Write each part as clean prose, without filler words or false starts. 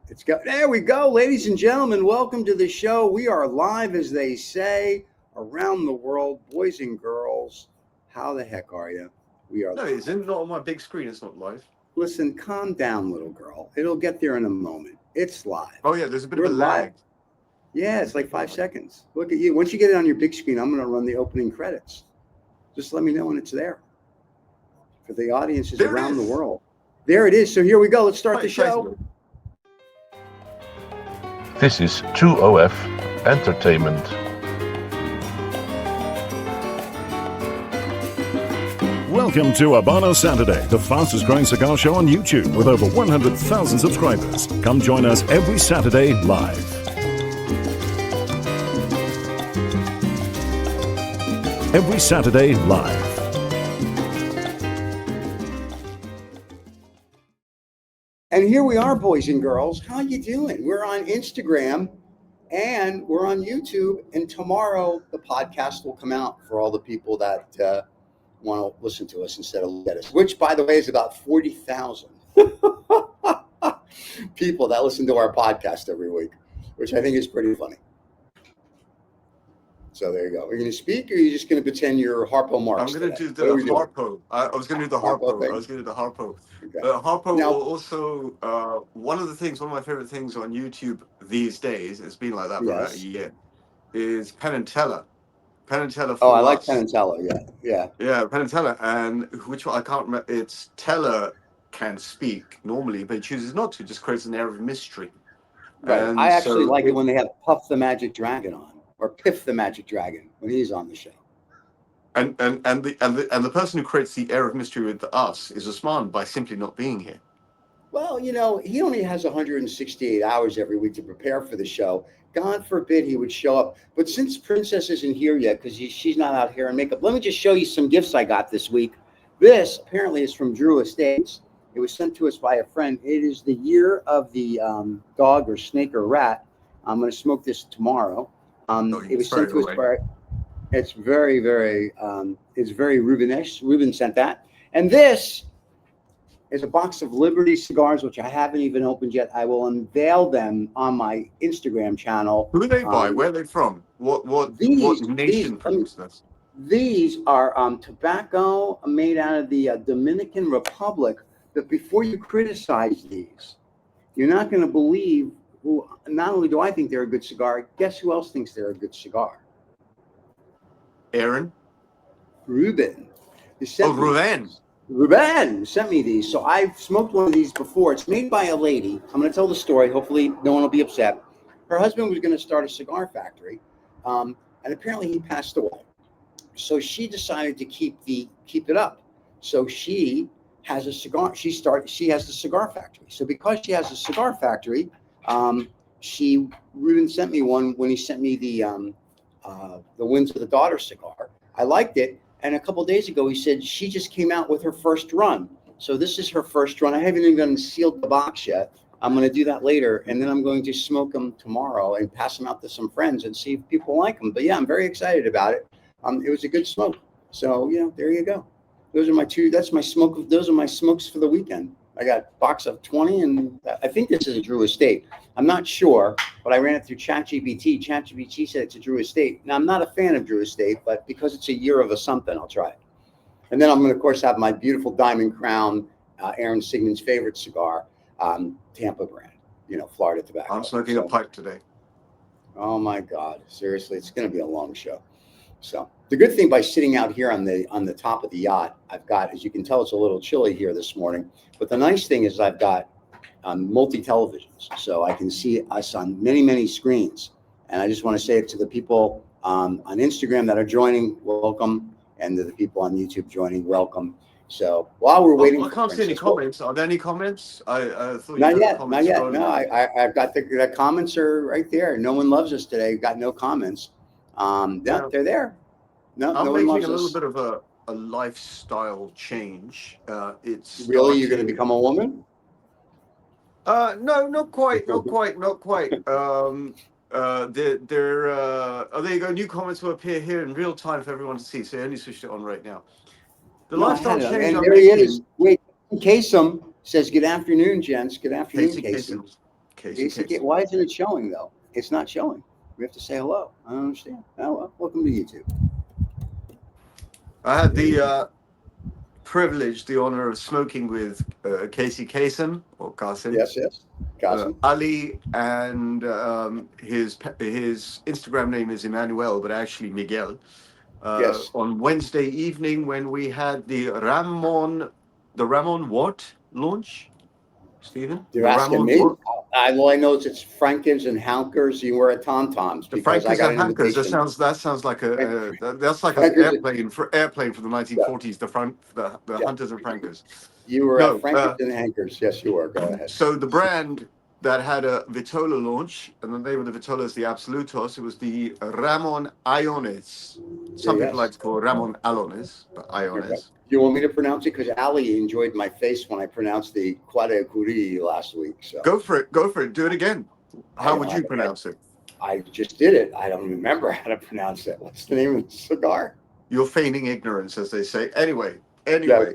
Let's go. There we go, ladies and gentlemen. Welcome to the show. We are live, as they say, around the world, boys and girls. How the heck are you? We are. No, it isn't. Not on my big screen. It's not live. Listen, calm down, little girl. It'll get there in a moment. It's live. Oh yeah, there's a bit of a lag. Yeah, it's like 5 seconds. Look at you. Once you get it on your big screen, I'm going to run the opening credits. Just let me know when it's there. For the audiences around the world. There it is. So here we go. Let's start the show. This is True OF Entertainment. Welcome to Habanos Saturday, the fastest growing cigar show on YouTube with over 100,000 subscribers. Come join us every Saturday live. Every Saturday live. And here we are, boys and girls. How you doing? We're on Instagram and we're on YouTube. And tomorrow the podcast will come out for all the people that want to listen to us instead of look at us, which, by the way, is about 40,000 people that listen to our podcast every week, which I think is pretty funny. So there you go. Are you going to speak, or are you just going to pretend you're Harpo Marx? I'm going to do the Harpo. I was going to do the Harpo. Okay. Harpo now, will also, one of my favorite things on YouTube these days, it's been like that for about a year, is Penn and Teller. Penn and Teller. Oh, I like Penn and Teller. Yeah. Penn and Teller, and which one I can't remember. It's Teller can speak normally, but he chooses not to. Just creates an air of mystery. Right. And I actually like it when they have Puff the Magic Dragon on, or Piff the Magic Dragon when he's on the show. And the person who creates the air of mystery with us is Osman by simply not being here. Well, you know, he only has 168 hours every week to prepare for the show. God forbid he would show up. But since Princess isn't here yet, because she's not out here in makeup, let me just show you some gifts I got this week. This apparently is from Drew Estates. It was sent to us by a friend. It is the year of the dog or snake or rat. I'm going to smoke this tomorrow. It was sent to us by. It's very, very. It's very Rubenish. Ruben sent that, and this is a box of Liberty cigars, which I haven't even opened yet. I will unveil them on my Instagram channel. Who are they by? Where are they from? What nation produced this? These are tobacco made out of the Dominican Republic. But before you criticize these, you're not going to believe who. Not only do I think they're a good cigar, guess who else thinks they're a good cigar? Aaron? Ruben. Ruben sent me these. So I've smoked one of these before. It's made by a lady. I'm going to tell the story. Hopefully no one will be upset. Her husband was going to start a cigar factory, and apparently he passed away. So she decided to keep it up. So she has a cigar. She has the cigar factory. So because she has a cigar factory, Ruben sent me one when he sent me the Winds of the Daughter cigar. I liked it. And a couple of days ago, he said she just came out with her first run. So this is her first run. I haven't even sealed the box yet. I'm going to do that later. And then I'm going to smoke them tomorrow and pass them out to some friends and see if people like them. But yeah, I'm very excited about it. It was a good smoke. So, there you go. Those are my two. That's my smoke. Those are my smokes for the weekend. I got a box of 20, and I think this is a Drew Estate. I'm not sure, but I ran it through ChatGPT. ChatGPT said it's a Drew Estate. Now, I'm not a fan of Drew Estate, but because it's a year of a something, I'll try it. And then I'm going to, of course, have my beautiful Diamond Crown, Aaron Sigmund's favorite cigar, Tampa brand, Florida tobacco. I'm smoking a pipe today. Oh, my God. Seriously, it's going to be a long show. So the good thing by sitting out here on the top of the yacht, I've got, as you can tell, it's a little chilly here this morning. But the nice thing is I've got multi-televisions, so I can see us on many, many screens. And I just want to say it to the people on Instagram that are joining, welcome, and to the people on YouTube joining, welcome. So while we're waiting, I can't see any comments. Are there any comments? I thought not yet. No, I've got the comments are right there. No one loves us today. Got no comments. They're there. No, I'm no one making loves a little us. bit of a lifestyle change. It's really you're going to become a woman? No, not quite. There you go. New comments will appear here in real time for everyone to see. So I only switched it on right now. The lifestyle change. And there he is. Wait, Kasem says, "Good afternoon, gents. Good afternoon, Kasem." Casey. Why isn't it showing though? It's not showing. We have to say hello. I don't understand. Oh well, welcome to YouTube. I had the privilege, the honor of smoking with Casey Kasem or Kasim. Yes, Kasim. Ali, and his Instagram name is Emmanuel, but actually Miguel. Yes. On Wednesday evening when we had the Ramon what launch, Stephen? You're The asking Ramon me? what? All I know is it's Frankens and Hankers. You were at TomTom's The because I Frankers got and an Hankers. invitation. That sounds like that's like an airplane from the 1940s. The Hunters and Frankers. You were at No, Frankens and Hankers. Yes, you were. Go ahead. so the brand that had a Vitola launch, and the name of the Vitola is the Absolutos. It was the Ramon Allones. Some people like to call it Ramon Allones, but Allones. Okay. You want me to pronounce it? Because Ali enjoyed my face when I pronounced the Quadacuri last week. So go for it. Do it again. How would you pronounce it? I just did it. I don't remember how to pronounce it. What's the name of the cigar? You're feigning ignorance, as they say. Anyway, Yeah.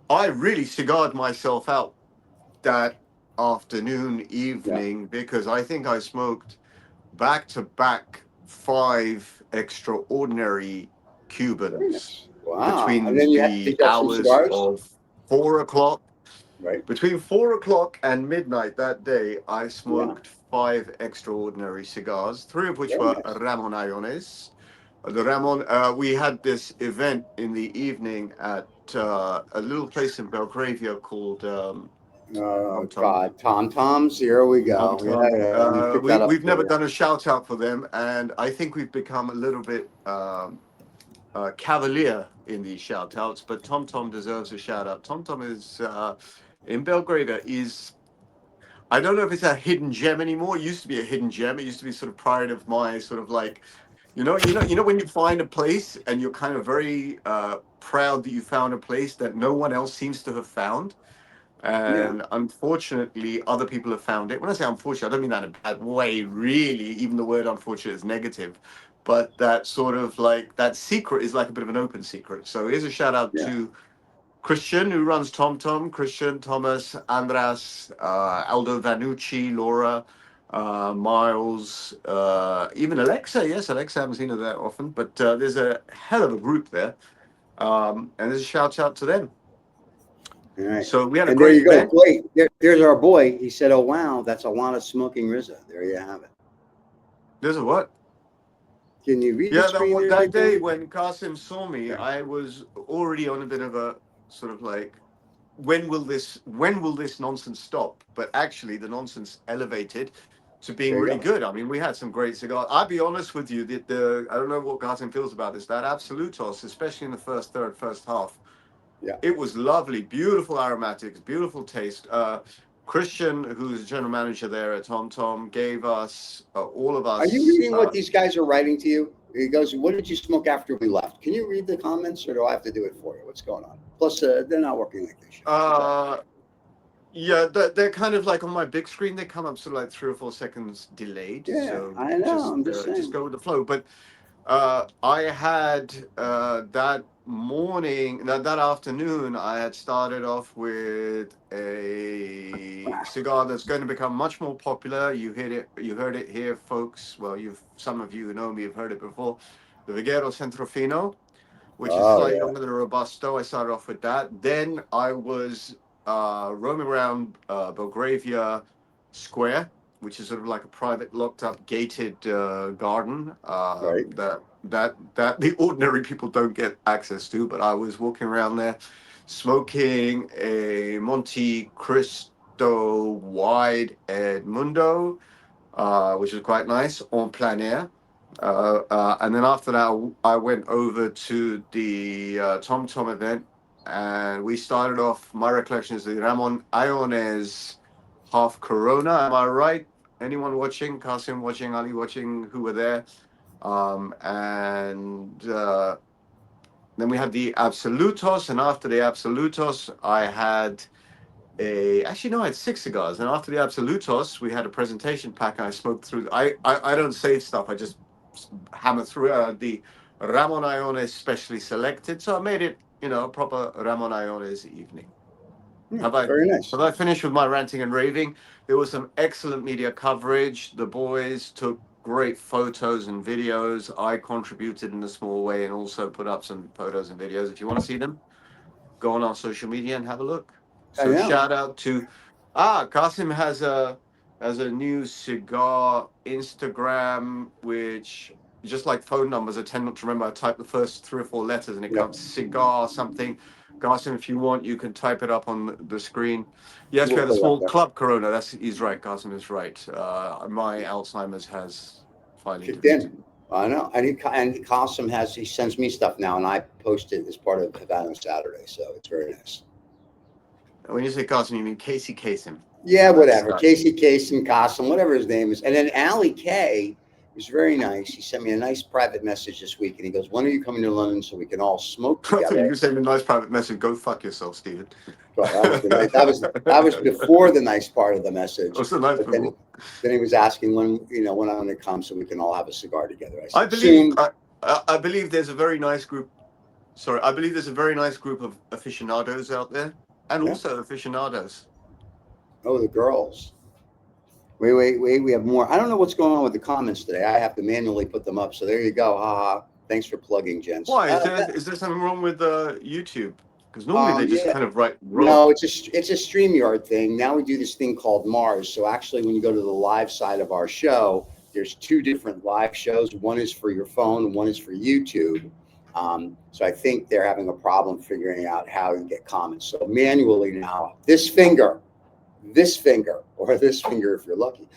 I really cigared myself out that afternoon, evening, because I think I smoked back to back 5 extraordinary Cubans. Wow. Between And then the hours of 4 o'clock. Right. Between 4 o'clock and midnight that day, I smoked 5 extraordinary cigars, 3 of which were Ramon Allones. The Ramon, we had this event in the evening at a little place in Belgravia called TomTom's. Here we go. TomTom. We've never done a shout out for them, and I think we've become a little bit cavalier in these shout outs, but TomTom deserves a shout out. TomTom is in Belgravia is, I don't know if it's a hidden gem anymore. It used to be a hidden gem. It used to be sort of pride of my sort of like, you know when you find a place and you're kind of very proud that you found a place that no one else seems to have found. And unfortunately, other people have found it. When I say unfortunately, I don't mean that in a bad way, really. Even the word unfortunate is negative. But that sort of like, that secret is like a bit of an open secret. So here's a shout out to Christian, who runs TomTom. Christian, Thomas, Andras, Aldo Vanucci, Laura, Miles, even Alexa. Yes, Alexa, I haven't seen her that often. But there's a hell of a group there. And there's a shout out to them. All right. So we had a great great event. Wait, there's our boy. He said, "Oh wow, that's a lot of smoking Rizza." There you have it. There's a what? Can you read the screen? That day when Kasim saw me, I was already on a bit of a sort of like, when will this nonsense stop? But actually, the nonsense elevated to being really good. I mean, we had some great cigars. I'll be honest with you, I don't know what Kasim feels about this. That Absolutos, especially in the first half. Yeah, it was lovely, beautiful aromatics, beautiful taste. Christian, who's general manager there at TomTom, gave us all of us. Are you reading what these guys are writing to you? He goes, "What did you smoke after we left?" Can you read the comments, or do I have to do it for you? What's going on? Plus, they're not working like they should. Yeah, they're kind of like on my big screen. They come up sort of like 3 or 4 seconds delayed. Yeah, so I know. just go with the flow. But I had that morning, that afternoon, I had started off with a cigar that's going to become much more popular. You heard it here, folks. Well, some of you who know me have heard it before. The Viguero Centrofino, which is slightly younger than a Robusto. I started off with that. Then I was roaming around Belgravia Square, which is sort of like a private, locked-up, gated garden that the ordinary people don't get access to. But I was walking around there, smoking a Monte Cristo Wide Edmundo, which was quite nice, en plein air. And then after that, I went over to the TomTom event, and we started off. My recollection is the Ramon Allones half Corona. Am I right? Anyone watching? Kasim watching? Ali watching? Who were there? And then we had the Absolutos, and after the Absolutos, I had actually no, I had 6 cigars. And after the Absolutos, we had a presentation pack, and I smoked through. I don't save stuff. I just hammer through the Ramon Allones specially selected. So I made it, a proper Ramon Allones evening. Very nice. Have I finished with my ranting and raving? There was some excellent media coverage. The boys took great photos and videos. I contributed in a small way and also put up some photos and videos. If you want to see them, go on our social media and have a look. So shout out to Qasim has a new cigar Instagram, which just like phone numbers, I tend not to remember. I type the first 3 or 4 letters and it comes cigar something. Qasim, if you want, you can type it up on the screen. Yes, we had a small club corona. He's right. Qasim is right. My Alzheimer's has finally kicked in. I know, and Qasim he sends me stuff now, and I post it as part of Habanos Saturday, so it's very nice. When you say Qasim, you mean Casey Kasem? Yeah, whatever. Casey Kasem, Qasim, whatever his name is. And then Ali K was very nice. He sent me a nice private message this week, and he goes, "When are you coming to London so we can all smoke together?" You sent me a nice private message. Go fuck yourself, Stephen. Well, that was before the nice part of the message. Oh, so nice. Then he was asking when I'm going to come so we can all have a cigar together. I believe there's a very nice group. Sorry, I believe there's a very nice group of aficionados out there, and also aficionados. Oh, the girls. Wait. We have more. I don't know what's going on with the comments today. I have to manually put them up. So there you go. Haha. Thanks for plugging, gents. Why? Is there something wrong with YouTube? Because normally they just kind of write wrong. No, it's a StreamYard thing. Now we do this thing called Mars. So actually, when you go to the live side of our show, there's 2 different live shows. One is for your phone, and one is for YouTube. So I think they're having a problem figuring out how you get comments. So manually now, this finger, or this finger if you're lucky,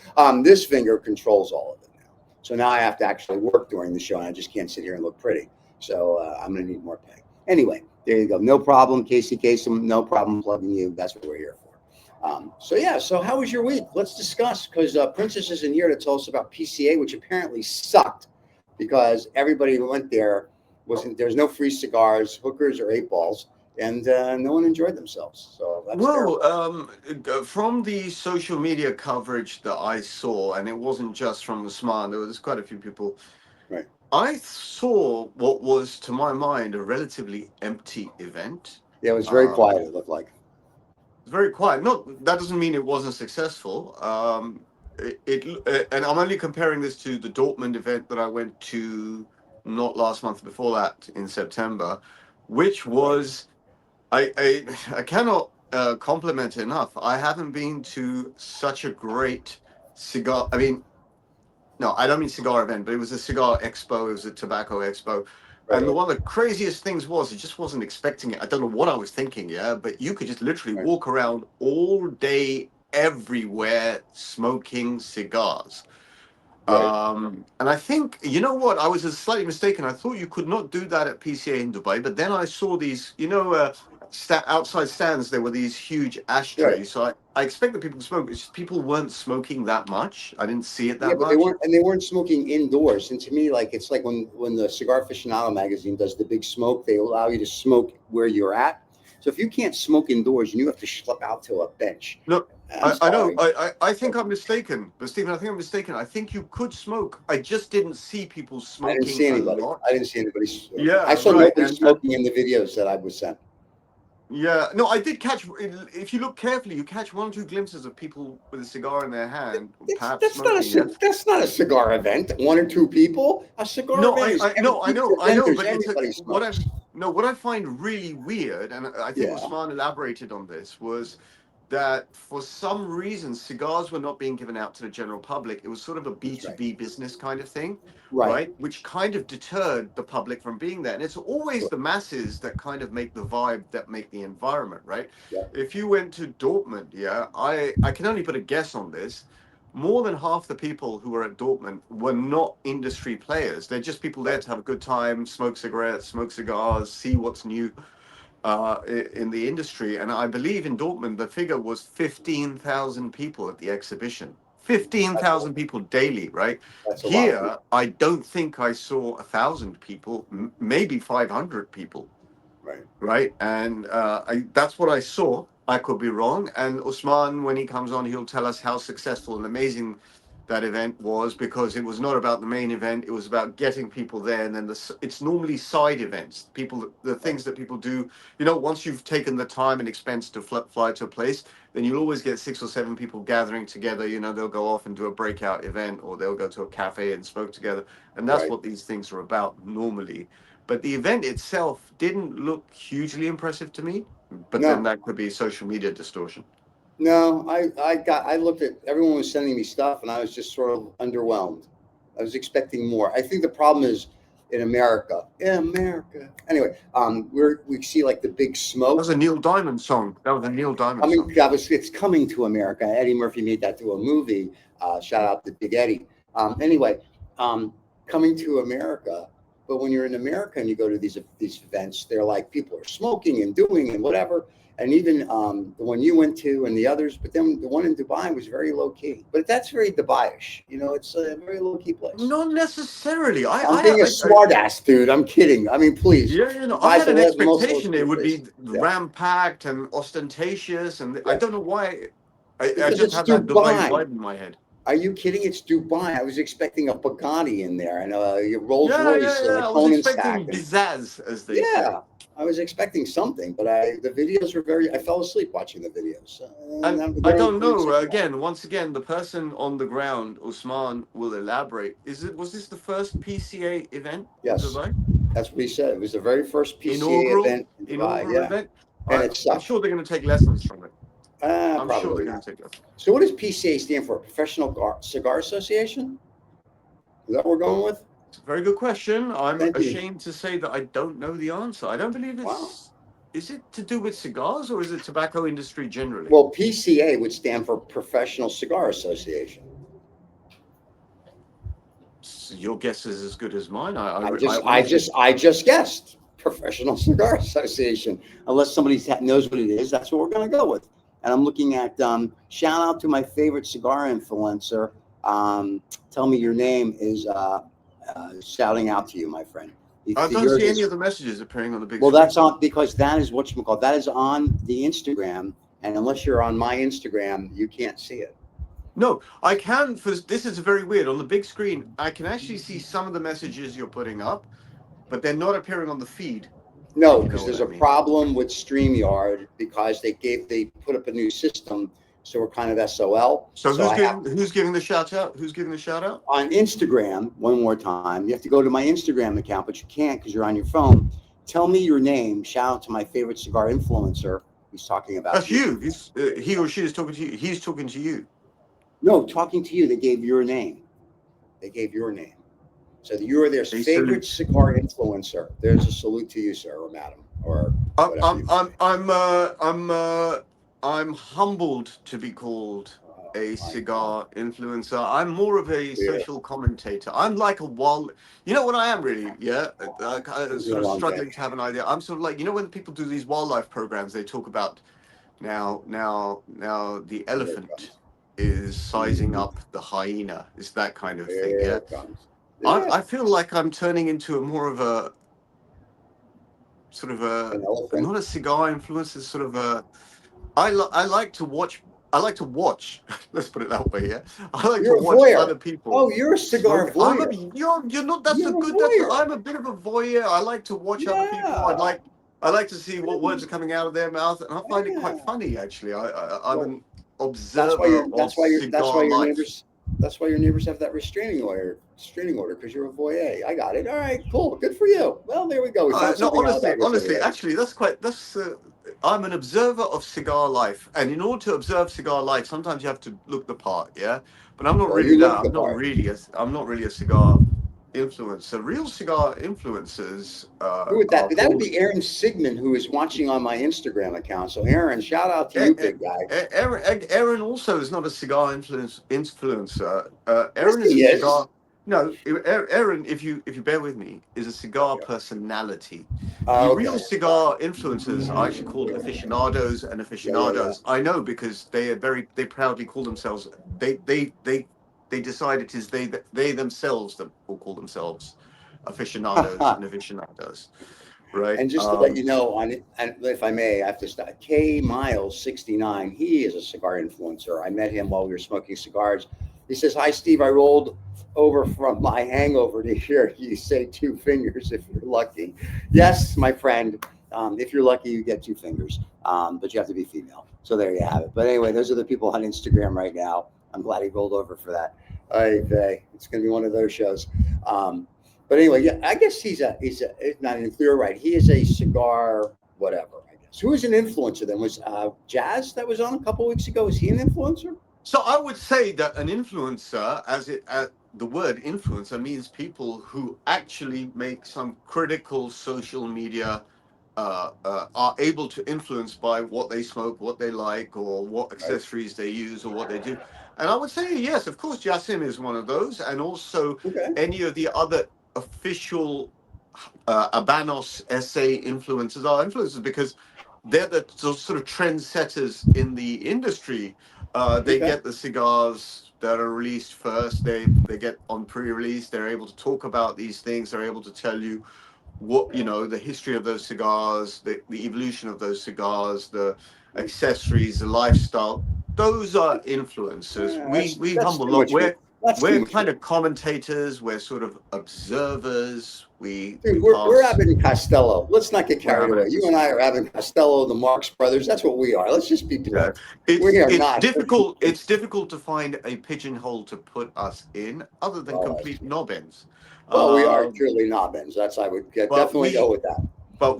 this finger controls all of it now. So now I have to actually work during the show, and I just can't sit here and look pretty. So I'm going to need more pay. Anyway, there you go. No problem, Casey Kasem. No problem plugging you. That's what we're here for. So how was your week? Let's discuss, because Princess isn't here to tell us about PCA, which apparently sucked because everybody who went there there's no free cigars, hookers, or 8-balls, and no one enjoyed themselves. So that's terrible. From the social media coverage that I saw, and it wasn't just from Usman, there was quite a few people. Right. I saw what was, to my mind, a relatively empty event. Yeah, it was very quiet. It looked like. Very quiet. That doesn't mean it wasn't successful. And I'm only comparing this to the Dortmund event that I went to not last month, before that in September, which was I cannot compliment enough. I haven't been to such a great cigar. I mean, no, I don't mean cigar event, but it was a cigar expo. It was a tobacco expo. Right. And one of the craziest things was, I just wasn't expecting it. I don't know what I was thinking, but you could just literally walk around all day, everywhere, smoking cigars. Right. And I think, you know what, I was slightly mistaken. I thought you could not do that at PCA in Dubai, but then I saw these, outside stands, there were these huge ashtrays. Right. So I expect that people smoke. It's just people weren't smoking that much. I didn't see it that much. They weren't smoking indoors. And to me, it's like when the Cigar Aficionado magazine does the big smoke, they allow you to smoke where you're at. So if you can't smoke indoors, you have to schlep out to a bench. Look, I know. I think I'm mistaken, but Stephen, I think I'm mistaken. I think you could smoke. I just didn't see people smoking. I didn't see anybody. Smoking. Yeah, I saw nobody smoking in the videos that I was sent. Yeah, no, I did catch. If you look carefully, you catch 1 or 2 glimpses of people with a cigar in their hand. That's not a cigar event. 1 or 2 people. A cigar event. I know. But what I find really weird, and I think Osman elaborated on this, was that for some reason cigars were not being given out to the general public. It was sort of a B2B business kind of thing, right? Which kind of deterred the public from being there. And it's always the masses that kind of make the vibe, that make the environment, right? Yeah. If you went to Dortmund, I can only put a guess on this. More than half the people who were at Dortmund were not industry players. They're just people there to have a good time, smoke cigarettes, smoke cigars, see what's new in the industry. And I believe in Dortmund, the figure was 15,000 people at the exhibition. 15,000 people daily, right? Here, I don't think I saw 1,000 people, maybe 500 people. Right. And that's what I saw. I could be wrong. And Osman, when he comes on, he'll tell us how successful and amazing that event was, because it was not about the main event. It was about getting people there, and then it's normally side events. The things that people do. You know, once you've taken the time and expense to fly to a place, then you'll always get 6 or 7 people gathering together. You know, they'll go off and do a breakout event, or they'll go to a cafe and smoke together, and that's what these things are about normally. But the event itself didn't look hugely impressive to me. But then that could be social media distortion. No, I looked at, everyone was sending me stuff and I was just sort of underwhelmed. I was expecting more. I think the problem is in America. Anyway, we see like the big smoke. That was a Neil Diamond song. Song. It's Coming to America. Eddie Murphy made that to a movie. Shout out to Big Eddie. Anyway, Coming to America. But when you're in America and you go to these events, they're like people are smoking and doing and whatever. And even the one you went to and the others, but then the one in Dubai was very low key. But that's very Dubai-ish. You know, it's a very low key place. Not necessarily. I'm being a smart ass, dude. I'm kidding. I mean, please. Yeah, you know, I had an expectation it would be ram-packed and ostentatious, and I don't know why. I just had that Dubai vibe in my head. Are you kidding? It's Dubai. I was expecting a Bugatti in there and a Rolls Royce. I was expecting pizzazz, as they say. I was expecting something, but the videos were I fell asleep watching the videos. And I don't know. Once again, the person on the ground, Usman, will elaborate. Was this the first PCA event? Yes. In Dubai? That's what he said. It was the very first PCA event in Dubai. Event? And I'm sure they're going to take lessons from it. I'm sure they're going to take lessons. So what does PCA stand for? Professional Cigar Association? Is that what we're going with? It's a very good question. I'm ashamed to say that I don't know the answer. I don't believe it's... Wow. Is it to do with cigars or is it tobacco industry generally? Well, PCA would stand for Professional Cigar Association. So your guess is as good as mine. I just guessed. Professional Cigar Association. Unless somebody knows what it is, that's what we're going to go with. And I'm looking at, shout out to my favorite cigar influencer. Tell me your name is... shouting out to you, my friend. I don't see any of the messages appearing on the big screen. Well, that's on because that is whatchamacallit. That is on the Instagram, and unless you're on my Instagram, you can't see it. No, I can. This is very weird. On the big screen, I can actually see some of the messages you're putting up, but they're not appearing on the feed. No, because there's a problem with StreamYard because they put up a new system. So we're kind of SOL. So who's giving the shout out? Who's giving the shout out? On Instagram, one more time. You have to go to my Instagram account, but you can't because you're on your phone. Tell me your name. Shout out to my favorite cigar influencer. He's talking about That's you. He or she is talking to you. He's talking to you. No, talking to you. They gave your name. So you're their favorite cigar influencer. There's a salute to you, sir or madam, or I'm humbled to be called a cigar influencer. I'm more of a social commentator. I'm like a you know what I am really? Yeah, sort of struggling to have an idea. I'm sort of like, you know, when people do these wildlife programs, they talk about now the elephant is sizing up the hyena. It's that kind of thing. Yeah. I feel like I'm turning into more of a sort of not a cigar influencer, sort of a. I like to watch. Let's put it that way. Yeah, I like to watch other people. Oh, you're a cigar voyeur. You're not. That's a good. I'm a bit of a voyeur. I like to watch other people. I like to see what words are coming out of their mouth, and I find it quite funny. Actually, I'm an observer of cigar life. That's why your neighbors have that restraining order because you're a voyeur. I got it. All right, cool. Good for you. Well, there we go. Honestly, actually, I'm an observer of cigar life, and in order to observe cigar life, sometimes you have to look the part. Yeah, but I'm not really that. I'm not really a cigar influencer. Real cigar influencers. Who would that be? That would be Aaron Sigmund, who is watching on my Instagram account. So, Aaron, shout out to you, big guy. Aaron also is not a cigar influencer. Aaron is a cigar. No, Aaron, if you bear with me, is a cigar personality. Real cigar influencers are actually called aficionados and aficionadas. I know because they proudly call themselves. They decide it is they themselves that will call themselves aficionados and aficionadas, right? And just to let you know, and if I may, I have to start. K Miles 69. He is a cigar influencer. I met him while we were smoking cigars He says, "Hi, Steve. I rolled over from my hangover to hear you say 2 fingers if you're lucky." Yes, my friend. If you're lucky, you get 2 fingers, but you have to be female. So there you have it. But anyway, those are the people on Instagram right now. I'm glad he rolled over for that. It's going to be one of those shows. But anyway, yeah, I guess he's not an influencer, right? He is a cigar, whatever, I guess. Who is an influencer then? Was Jazz that was on a couple weeks ago? Is he an influencer? So I would say that an influencer, the word influencer means people who actually make some critical social media, are able to influence by what they smoke, what they like, or what accessories they use, or what they do. And I would say, yes, of course, Jasim is one of those, and also any of the other official Habanos SA influencers are influencers because they're the sort of trendsetters in the industry. They get the cigars that are released first. They get on pre-release. They're able to talk about these things. They're able to tell you what, the history of those cigars, the evolution of those cigars, the accessories, the lifestyle. Those are influencers. We humble lot. We're kind of commentators. We're sort of observers. We're Abbott and Costello. Let's not get carried away. You and I are Abbott and Costello, the Marx Brothers. That's what we are. Let's just be blunt. It's difficult. It's difficult to find a pigeonhole to put us in, other than complete knob-ends. Well, we are truly knob-ends. I would definitely go with that. But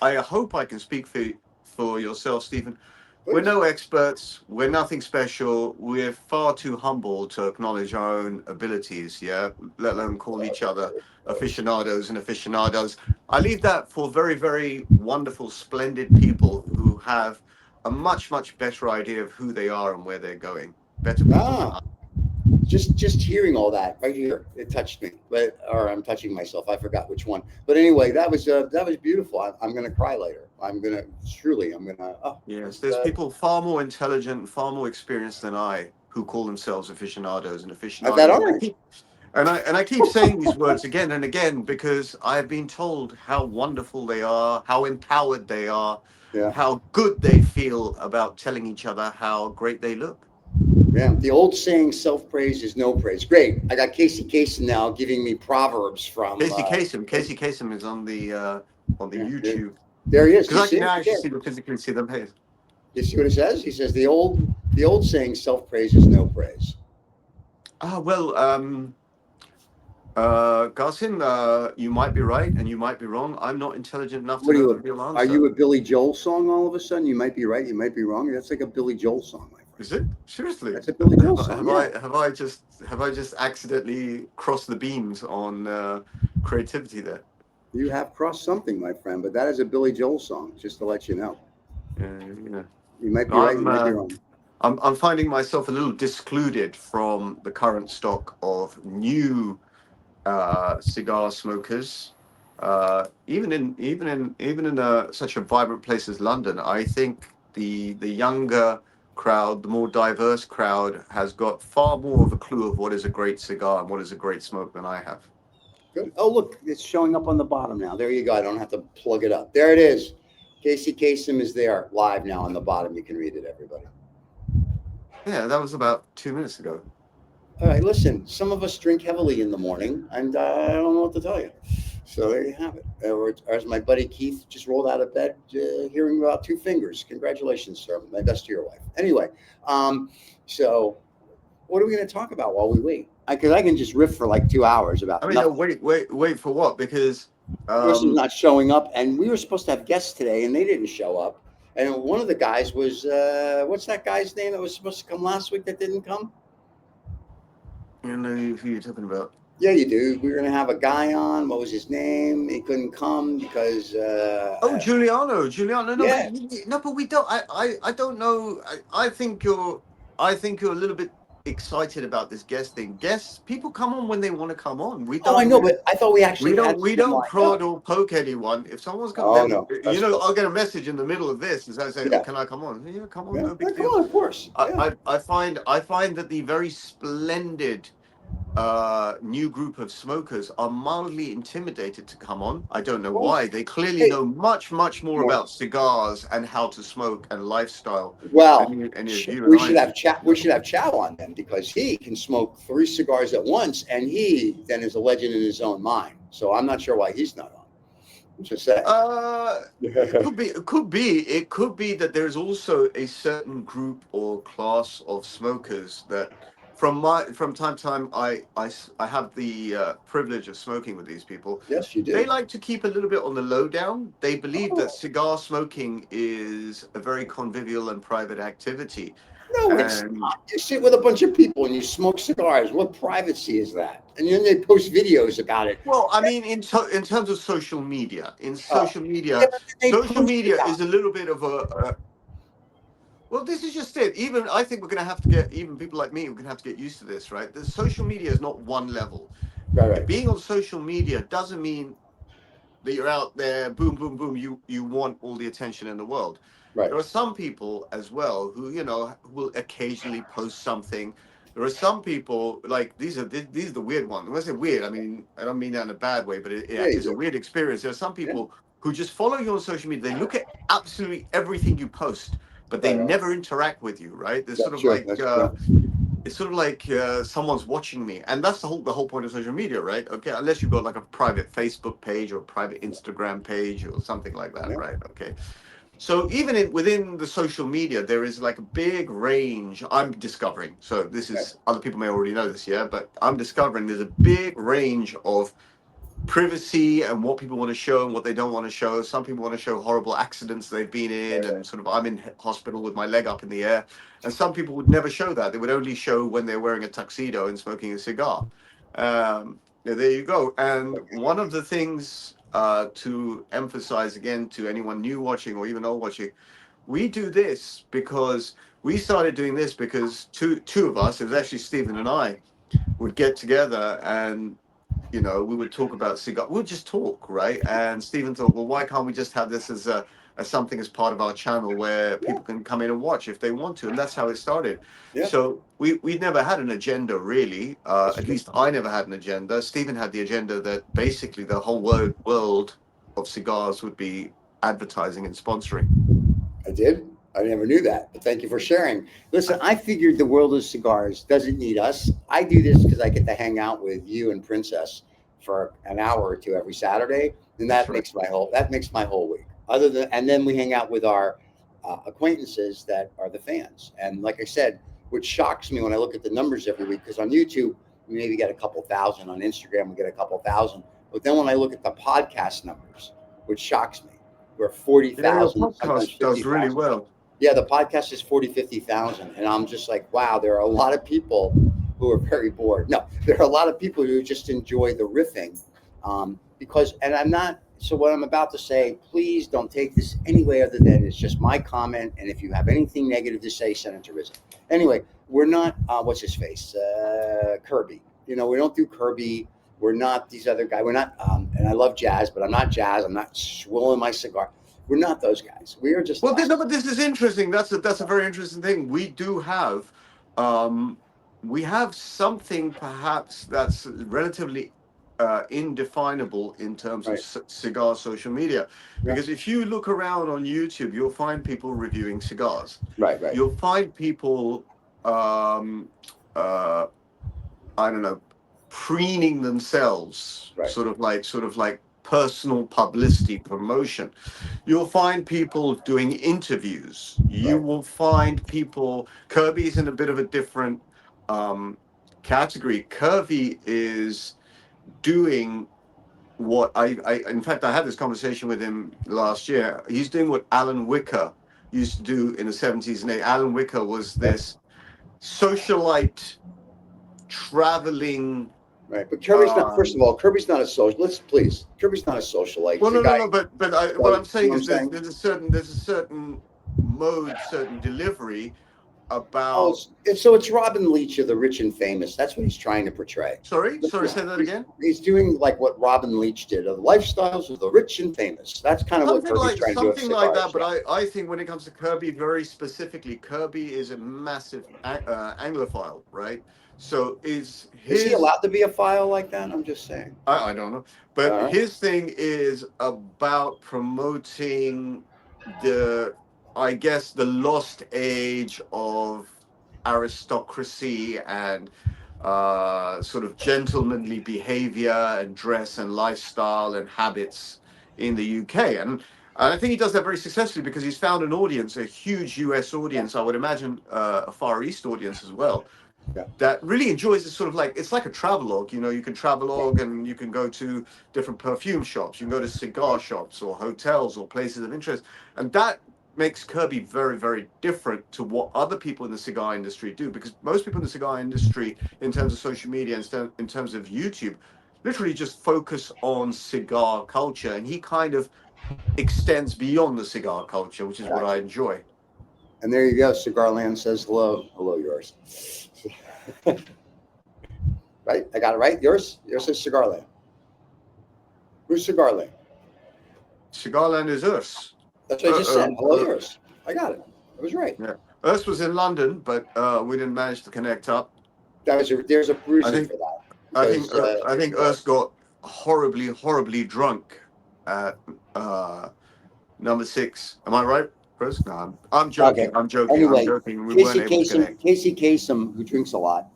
I hope I can speak for yourself, Stephen. Please. We're no experts. We're nothing special. We're far too humble to acknowledge our own abilities, let alone call each other aficionados and aficionadas. I leave that for very, very wonderful, splendid people who have a much, much better idea of who they are and where they're going. Better people than us. Just hearing all that right here, it touched me. Or I'm touching myself. I forgot which one. But anyway, that was beautiful. I'm going to cry later. Yes, there's people far more intelligent, far more experienced than I who call themselves aficionados and aficionados. That are. And I keep saying these words again and again because I've been told how wonderful they are, how empowered they are, how good they feel about telling each other how great they look. Yeah, the old saying, self-praise is no praise. Great. I got Casey Kasem now giving me proverbs from... Casey Kasem is on the YouTube. There he is. Because I can now actually physically see them. Hey. You see what he says? He says the old saying, self-praise is no praise. Garcin, you might be right and you might be wrong. I'm not intelligent enough to know the real answer. Are you a Billy Joel song all of a sudden? You might be right, you might be wrong. That's like a Billy Joel song, my friend. Is it? Seriously? That's a Billy Joel song. Have I just accidentally crossed the beams on creativity there? You have crossed something, my friend, but that is a Billy Joel song, just to let you know. Yeah. You might be right, you might be wrong. I'm finding myself a little discluded from the current stock of new cigar smokers. Even in such a vibrant place as London, I think the younger crowd, the more diverse crowd, has got far more of a clue of what is a great cigar and what is a great smoke than I have. Good. Oh, look, it's showing up on the bottom now. There you go. I don't have to plug it up. There it is. Casey Kasem is there live now on the bottom. You can read it, everybody. Yeah, that was about 2 minutes ago. All right, listen, some of us drink heavily in the morning, and I don't know what to tell you. So there you have it. Or as my buddy Keith just rolled out of bed, hearing about 2 fingers. Congratulations, sir. My best to your wife. Anyway, so what are we going to talk about while we wait? Because I can just riff for like 2 hours about nothing. No, wait for what? Because person's not showing up, and we were supposed to have guests today, and they didn't show up. And one of the guys was, what's that guy's name that was supposed to come last week that didn't come? You know who you're talking about. Yeah, you do. We were going to have a guy on. What was his name? He couldn't come because... Giuliano. No, yeah. but we don't... I don't know. I think you're a little bit excited about this guest thing. Guests, people come on when they want to come on. We don't. I know, but I thought we actually we don't prod or poke anyone. If someone's coming, I'll get a message in the middle of this and say, "Can I come on?" Yeah, come on. Yeah. No big deal. Come on, of course. I find that the very splendid new group of smokers are mildly intimidated to come on. I don't know Well, why. They clearly hey, know much more about cigars and how to smoke and lifestyle. well, Any of you and we I should have do. we should have Chow on then, because he can smoke 3 cigars at once, and he then is a legend in his own mind. So I'm not sure why he's not on. I'm just saying. It could be. It could be. It could be that there's also a certain group or class of smokers that, from time to time, I have the privilege of smoking with these people. Yes, you They do. like to keep a little bit on the low down. They believe that Oh, cigar smoking is a very convivial and private activity, no, it's and not. You sit with a bunch of people and you smoke cigars. What privacy is that? And then they post videos about it. well, I mean, in terms of social media, Oh, yeah, but they social post media about is a little bit of a well, this is just it. Even I think we're going to have to get, even people like me, we're going to have to get used to this, right? The social media is not one level. it. Right, Being on social media doesn't mean that you're out there, boom, boom, boom. You want all the attention in the world. right, There are some people as well who, will occasionally post something. There are some people like these are the weird ones. When I say weird, I mean I don't mean that in a bad way, but yeah, you it's a do. weird experience. There are some Yeah, people who just follow you on social media. They look at absolutely everything you post, but they right, right. never interact with you. Right? They're sort That's of true. like That's true. it's sort of like someone's watching me, and that's the whole point of social media, right? Okay, unless you've got like a private Facebook page or a private Instagram page or something like that, Yeah. right? Okay, so even within the social media, there is like a big range. I'm discovering. So this Right. is other people may already know this, yeah, but I'm discovering there's a big range of privacy and what people want to show and what they don't want to show. Some people want to show horrible accidents they've been in, Right, and sort of I'm in hospital with my leg up in the air. And some people would never show that. They would only show when they're wearing a tuxedo and smoking a cigar. Yeah, there you go. And one of the things to emphasize again to anyone new watching or even old watching, we do this because we started doing this because two of us, it was actually Stephen and I, would get together and we would talk about cigar. We'd just talk, right? And Stephen thought, well, why can't we just have this as something as part of our channel where yeah, people can come in and watch if they want to, and that's how it started. yeah, So we never had an agenda really. that's At true. least I never had an agenda. Stephen had the agenda that basically the whole world of cigars would be advertising and sponsoring. I did. I never knew that, but thank you for sharing. Listen, I figured the world of cigars doesn't need us. I do this because I get to hang out with you and Princess for an hour or two every Saturday, and That's right. that makes my whole week. And then we hang out with our acquaintances that are the fans. And like I said, which shocks me when I look at the numbers every week, because on YouTube we maybe get a couple thousand, on Instagram we get a couple thousand, but then when I look at the podcast numbers, which shocks me, we're Yeah, your 40,000, sometimes podcast does really 50,000. well. Yeah, the podcast is 40, 50,000. And I'm just like, wow, there are a lot of people who are very bored. No, there are a lot of people who just enjoy the riffing. And I'm not, so what I'm about to say, please don't take this any way other than it's just my comment. And if you have anything negative to say, send it to Rizzo. Anyway, we're not, what's his face? Kirby. We don't do Kirby. We're not these other guys. We're not, and I love jazz, but I'm not jazz. I'm not swilling my cigar. We're not those guys. We are just Well, us. no, but this is interesting. That's a very interesting thing. Um, we have something perhaps that's relatively indefinable in terms of Right. cigar social media, Yeah. because if you look around on YouTube, you'll find people reviewing cigars. Right. Right. You'll find people, uh, I don't know, preening themselves, Right. sort of like personal publicity promotion. You'll find people doing interviews. You Right. will find people. Kirby's in a bit of a different category. Kirby is doing what in fact, I had this conversation with him last year. He's doing what Alan Wicker used to do in the 70s and 80s. Alan Wicker was Yeah. this socialite traveling. Right. But Kirby's not. First of Um, all, Kirby's not a social. Let's please. Kirby's not a socialite. well, He's a no, no, guy. no. But what Like, I'm you know saying what I'm is saying? there's a certain mode, certain delivery Oh, about. it's Robin Leach of the rich and famous. That's what he's trying to portray. Sorry, say that again. He's doing like what Robin Leach did of the lifestyles of the rich and famous. That's kind of what Kirby's trying to do with Something like that. cigars. But Yeah. I think when it comes to Kirby, very specifically, Kirby is a massive Anglophile, right? So is he allowed to be a file like that? I'm just saying. I don't know, but his thing is about promoting I guess, the lost age of aristocracy and sort of gentlemanly behavior and dress and lifestyle and habits in the UK. And I think he does that very successfully because he's found an audience, a huge US audience, I would imagine a Far East audience as well, that really enjoys this sort of like, it's like a travelogue. You know, you can travelogue and you can go to different perfume shops, you can go to cigar shops or hotels or places of interest. And that makes Kirby very, very different to what other people in the cigar industry do, because most people in the cigar industry, in terms of social media and in terms of YouTube, literally just focus on cigar culture, and he kind of extends beyond the cigar culture, which is what I enjoy. And there you go. Cigarland says hello. Hello, yours. Right? I got it right? Yours says Cigarland. Who's Cigarland? Cigarland is us. That's what I just said. Hello, yours. I got it. I was right. Yeah. Us was in London, but we didn't manage to connect up. There's a reason for that. I think Us got horribly drunk at number 6. Am I right, Chris? No, I'm joking. Okay. I'm joking. Anyway, I'm joking. We weren't able to connect. Casey Kasem, who drinks a lot,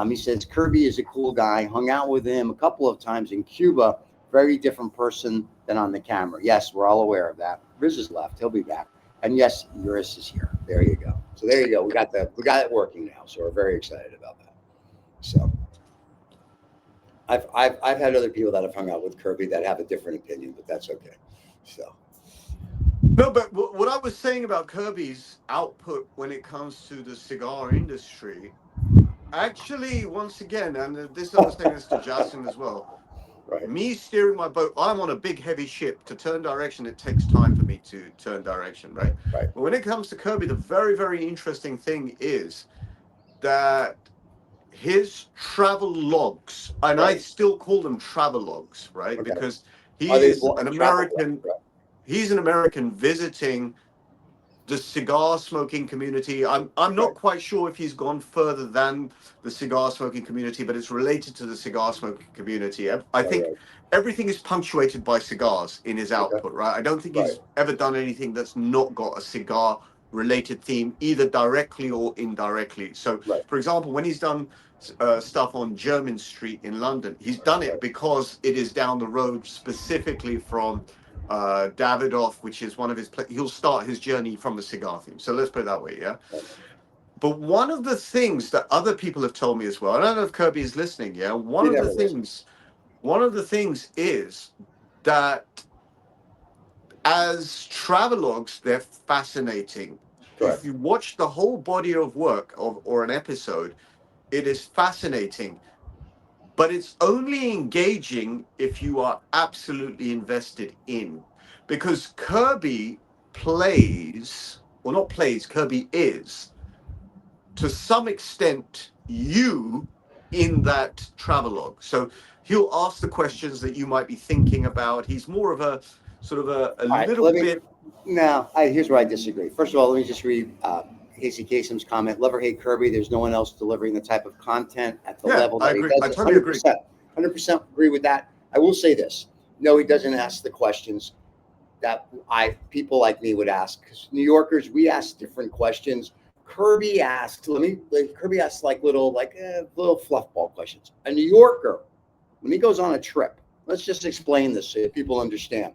he says Kirby is a cool guy. Hung out with him a couple of times in Cuba. Very different person than on the camera. Yes, we're all aware of that. Riz is left. He'll be back. And yes, Uris is here. There you go. So there you go. We got it working now. So we're very excited about that. So I've had other people that have hung out with Kirby that have a different opinion, but that's okay. So no, but what I was saying about Kirby's output when it comes to the cigar industry, actually, once again, and this I was saying this to Justin as well. Right. Me steering my boat, I'm on a big heavy ship. To turn direction, it takes time for me to turn direction, right? Right. But when it comes to Kirby, the very, very interesting thing is that his travel logs, and I still call them travelogues, right? Okay. Because he is an American. Right. He's an American visiting the cigar smoking community. I'm not quite sure if he's gone further than the cigar smoking community, but it's related to the cigar smoking community. I think everything is punctuated by cigars in his output, right? I don't think he's ever done anything that's not got a cigar related theme, either directly or indirectly. So, for example, when he's done stuff on Jermyn Street in London, he's done it because it is down the road specifically from Davidoff, which is one of his he'll start his journey from the cigar theme. So let's put it that way, yeah. But one of the things that other people have told me as well, I don't know if Kirby is listening, yeah. One of the things is that as travelogues, they're fascinating. If you watch the whole body of work or an episode, it is fascinating. But it's only engaging if you are absolutely invested in. Because Kirby Kirby is, to some extent, you in that travelogue. So he'll ask the questions that you might be thinking about. He's more of a sort of a little bit. No, here's where I disagree. First of all, let me just read Casey Kasem's comment. Love or hate Kirby, there's no one else delivering the type of content at the level that he does. I totally agree. 100% agree with that. I will say this. No, he doesn't ask the questions that people like me would ask. Because New Yorkers, we ask different questions. Kirby asks, like little fluffball questions. A New Yorker, when he goes on a trip, let's just explain this so people understand.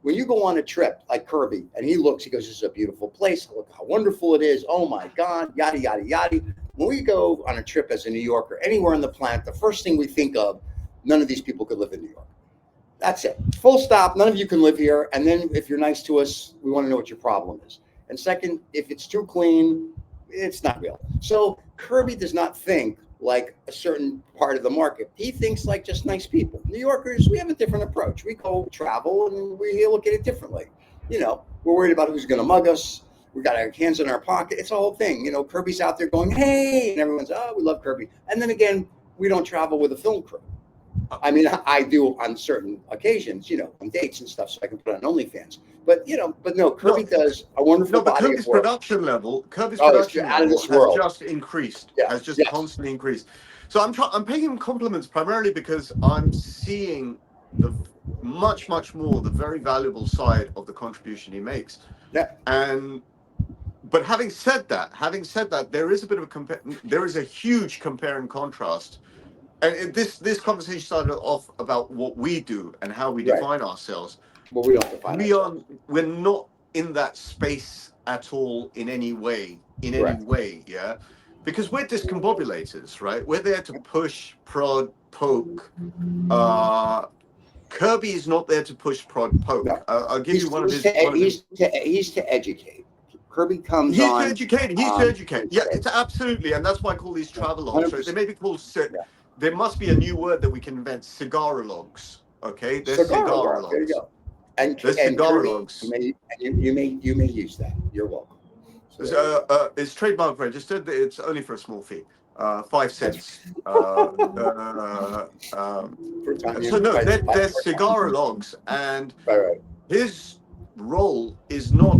When you go on a trip like Kirby and he goes, this is a beautiful place. Look how wonderful it is. Oh my God, yada, yada, yada. When we go on a trip as a New Yorker, anywhere on the planet, the first thing we think of, none of these people could live in New York. That's it. Full stop. None of you can live here. And then if you're nice to us, we want to know what your problem is. And second, if it's too clean, it's not real. So Kirby does not think like a certain part of the market. He thinks like just nice people. New Yorkers, we have a different approach. We go travel and we look at it differently. You know, we're worried about who's going to mug us. We got our hands in our pocket. It's a whole thing. You know, Kirby's out there going, hey, and everyone's, oh, we love Kirby. And then again, we don't travel with a film crew. I mean, I do on certain occasions, on dates and stuff, so I can put on OnlyFans. But no, Kirby does a wonderful body Kirby's of work. Kirby's production Out of level this has world. just increased. Has just constantly increased. So I'm paying him compliments primarily because I'm seeing the much more the very valuable side of the contribution he makes. Yeah. But having said that, there is a bit of there is a huge compare and contrast. And this conversation started off about what we do and how we define ourselves. Well, we don't define ourselves. We're not in that space at all in any way. Yeah, because we're discombobulators, right? We're there to push, prod, poke. Kirby is not there to push, prod, poke. No. I'll give you one of his. He's to educate. Kirby comes he's on. To educate. He's to educate. Yeah, it's absolutely, and that's why I call these travelogues. So they may be called. There must be a new word that we can invent. Cigarlogs. Okay, they're cigarlogs. There you go. And cigarlogs. You may use that. You're welcome. It's trademark registered. It's only for a small fee. 5 cents. So no, they're cigarlogs, and his role is not.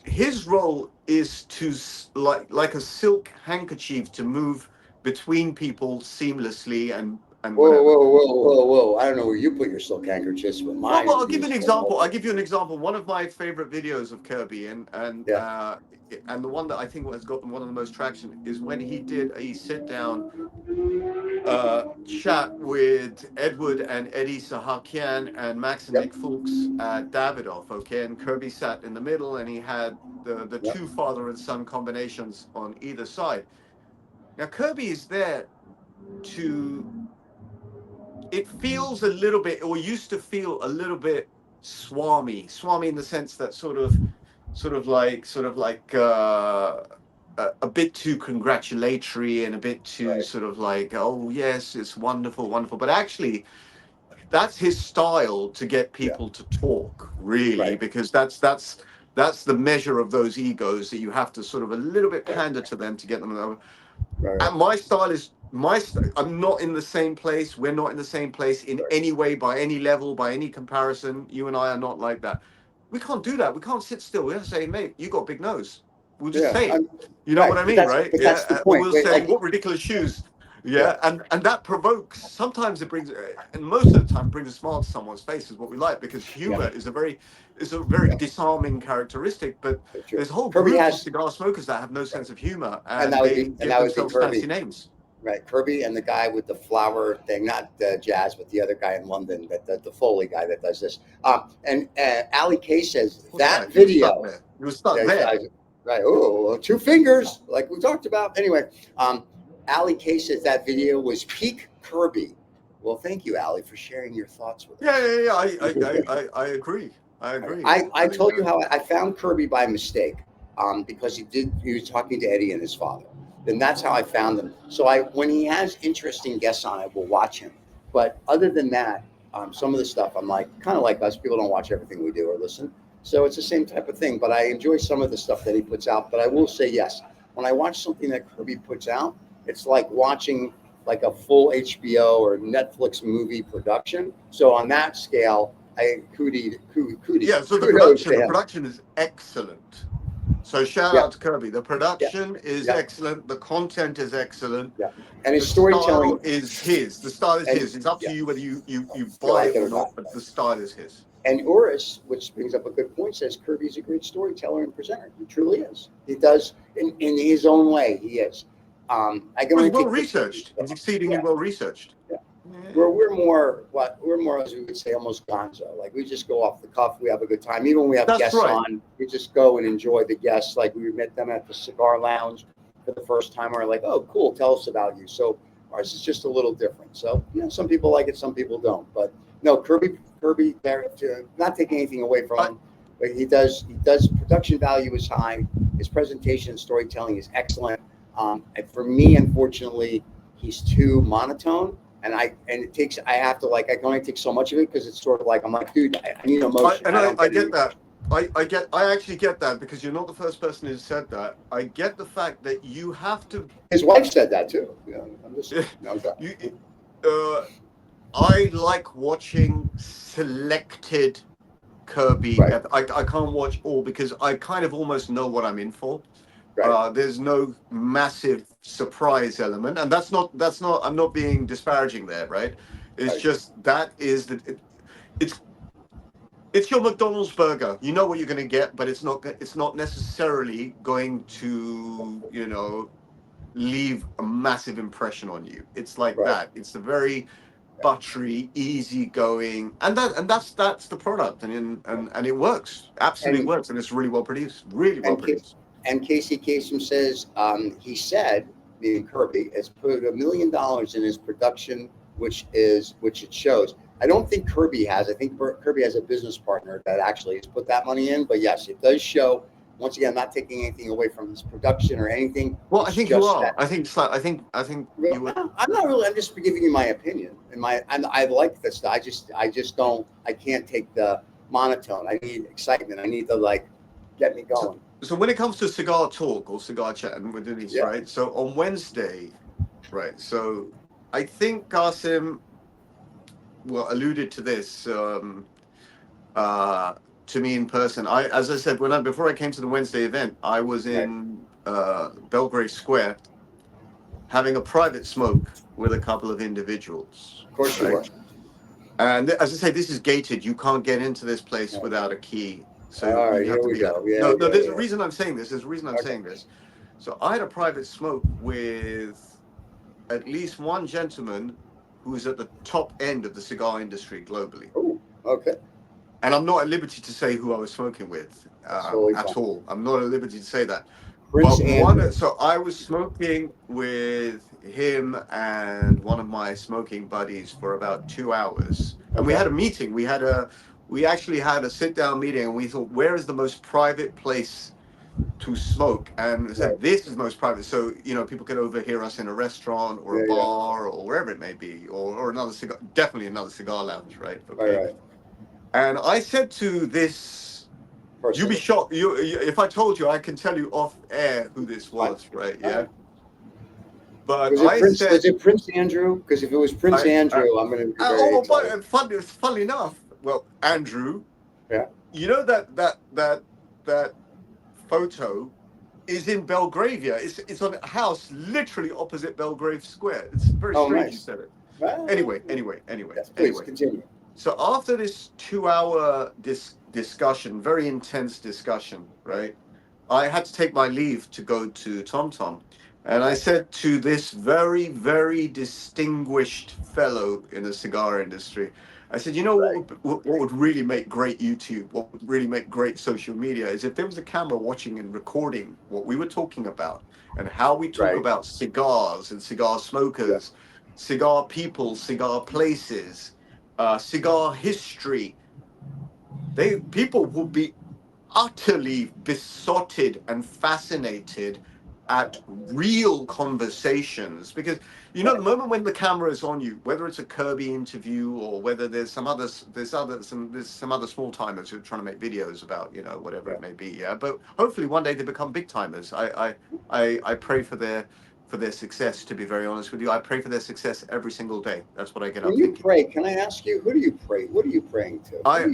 His role is to like a silk handkerchief to move between people seamlessly and whoa! I don't know where you put your silk handkerchiefs, but mine. Well, I'll give you an example. One of my favorite videos of Kirby, and the one that I think has got one of the most traction is when he did a sit down chat with Edward and Eddie Sahakian and Max and Nick Fuchs at Davidoff. Okay, and Kirby sat in the middle, and he had the two father and son combinations on either side. Now Kirby is there to. It feels a little bit, or used to feel a little bit swami in the sense that sort of like a bit too congratulatory and a bit too sort of like, oh yes, it's wonderful, but actually that's his style to get people to talk, really, because that's the measure of those egos that you have to sort of a little bit pander to them to get them over. And my style is I'm not in the same place. We're not in the same place in any way, by any level, by any comparison. You and I are not like that. We can't do that. We can't sit still. We have to say, mate, you got a big nose. We'll just say it. You know what I mean, right? That's the point. We'll say, what ridiculous shoes. Yeah, and that provokes. Sometimes it brings, and most of the time, brings a smile to someone's face is what we like, because humor is a very disarming characteristic. But there's a whole group of cigar smokers that have no sense of humor, and they give themselves fancy names. Right, Kirby and the guy with the flower thing, not Jazz, but the other guy in London, the Foley guy that does this. And Ali K says that video. He was stuck there. Right. Oh, 2 fingers, like we talked about. Anyway, Ali K says that video was peak Kirby. Well, thank you, Ali, for sharing your thoughts with us. Yeah. I agree. I told you how I found Kirby by mistake, because he was talking to Eddie and his father. Then that's how I found him. So when he has interesting guests on, I will watch him. But other than that, some of the stuff I'm like, kind of like us, people don't watch everything we do or listen. So it's the same type of thing. But I enjoy some of the stuff that he puts out. But I will say, yes, when I watch something that Kirby puts out, it's like watching like a full HBO or Netflix movie production. So on that scale, kudos. Yeah, so the production is excellent. So shout out to Kirby. The production is excellent. The content is excellent. Yeah, and his storytelling is his. The style is his. It's up to you whether you buy it or not, but the style is his. And Oris, which brings up a good point, says Kirby's a great storyteller and presenter. He truly is. He does in his own way. He is. He's well researched. He's exceedingly well researched. Yeah. We're more, as we would say, almost gonzo. Like we just go off the cuff. We have a good time. Even when we have guests on, we just go and enjoy the guests. Like we met them at the Cigar Lounge for the first time. We're like, oh, cool. Tell us about you. So ours is just a little different. So, some people like it, some people don't. But no, Kirby, not taking anything away from him, but he does production value is high. His presentation and storytelling is excellent. And for me, unfortunately, he's too monotone. And I have to I can only take so much of it because it's sort of like, I'm like, dude, I need emotion. I get that. I actually get that, because you're not the first person who said that. I get the fact that you have to. His wife said that too. I'm just. I like watching selected Kirby. Right. I can't watch all because I kind of almost know what I'm in for. Right. There's no massive surprise element, and that's not. I'm not being disparaging there, right? It's Right. just that is it's it's your McDonald's burger. You know what you're going to get, but it's not necessarily going to leave a massive impression on you. It's like Right. that. It's a very buttery, easy going, and that's the product, and it works, absolutely And works, and it's really well produced, really well and produced. and Casey Kasem says he said, meaning Kirby, has put $1 million in his production, which it shows. I don't think Kirby has. I think Kirby has a business partner that actually has put that money in. But yes, it does show. Once again, I'm not taking anything away from his production or anything. Well, I It's think you just are. that. I think you would. I'm not really. I'm just giving you my opinion. And I like this. I just don't. I can't take the monotone. I need excitement. I need to get me going. So when it comes to cigar talk or cigar chat, and we're doing these, right? So on Wednesday, right? So I think Qasim alluded to this to me in person. As I said, before I came to the Wednesday event, I was in Belgrave Square having a private smoke with a couple of individuals. Of course you were. And as I say, this is gated. You can't get into this place without a key. So All right, you have here to we be go. there. No, there's a reason I'm saying this. There's a reason I'm Okay. saying this. So I had a private smoke with at least one gentleman who is at the top end of the cigar industry globally. Oh, okay. And I'm not at liberty to say who I was smoking with at all. I'm not at liberty to say that. Prince Andrew. So I was smoking with him and one of my smoking buddies for about 2 hours, and we had a meeting. We actually had a sit down meeting, and we thought, where is the most private place to smoke? And we said, this is the most private, so people could overhear us in a restaurant or a bar or wherever it may be, or another cigar, definitely another cigar lounge, right? Okay. Right. And I said to this. You'd be shocked. If I told you, I can tell you off air who this was, right? Yeah. But was it Prince Andrew? Because if it was Prince Andrew, I'm going to be very excited. But funny enough, Andrew. Yeah. You know that photo is in Belgravia. It's on a house literally opposite Belgrave Square. It's very strange you said it. Well, anyway. Yes, please continue. So after this 2 hour discussion, very intense discussion, right? I had to take my leave to go to TomTom. And I said to this very, very distinguished fellow in the cigar industry, I said, what would really make great YouTube, what would really make great social media is if there was a camera watching and recording what we were talking about and how we talk about cigars and cigar smokers, cigar people, cigar places, cigar history. People would be utterly besotted and fascinated at real conversations, because the moment when the camera is on you, whether it's a Kirby interview or whether there's some other small timers who are trying to make videos about whatever it may be, but hopefully one day they become big timers. I pray for their success, to be very honest with you. I pray for their success every single day. That's what I get up thinking. When you pray, can I ask you, who do you pray? What are you praying to? I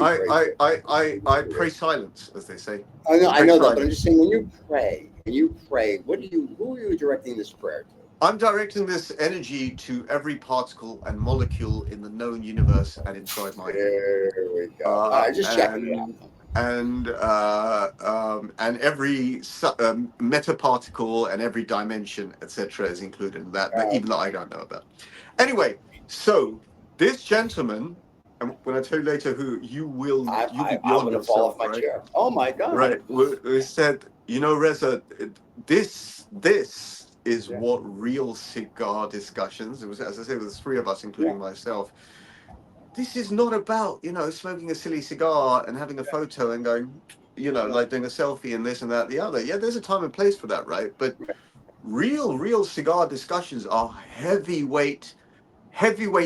pray silence, as they say. I know that, but I'm just saying, when you pray, who are you directing this prayer to? I'm directing this energy to every particle and molecule in the known universe and inside my head. There we go. Just checking it out. And every metaparticle and every dimension, etc., is included in that, even that I don't know about. Anyway, so this gentleman, and when I tell you later who, you'll be beyond yourself, fall off my chair. Oh my God! Right, we said, Reza, this is what real cigar discussions. It was, as I said, there was 3 of us, including myself. This is not about, smoking a silly cigar and having a photo and going, like doing a selfie and this and that, the other. Yeah, there's a time and place for that, right? But real cigar discussions are heavyweight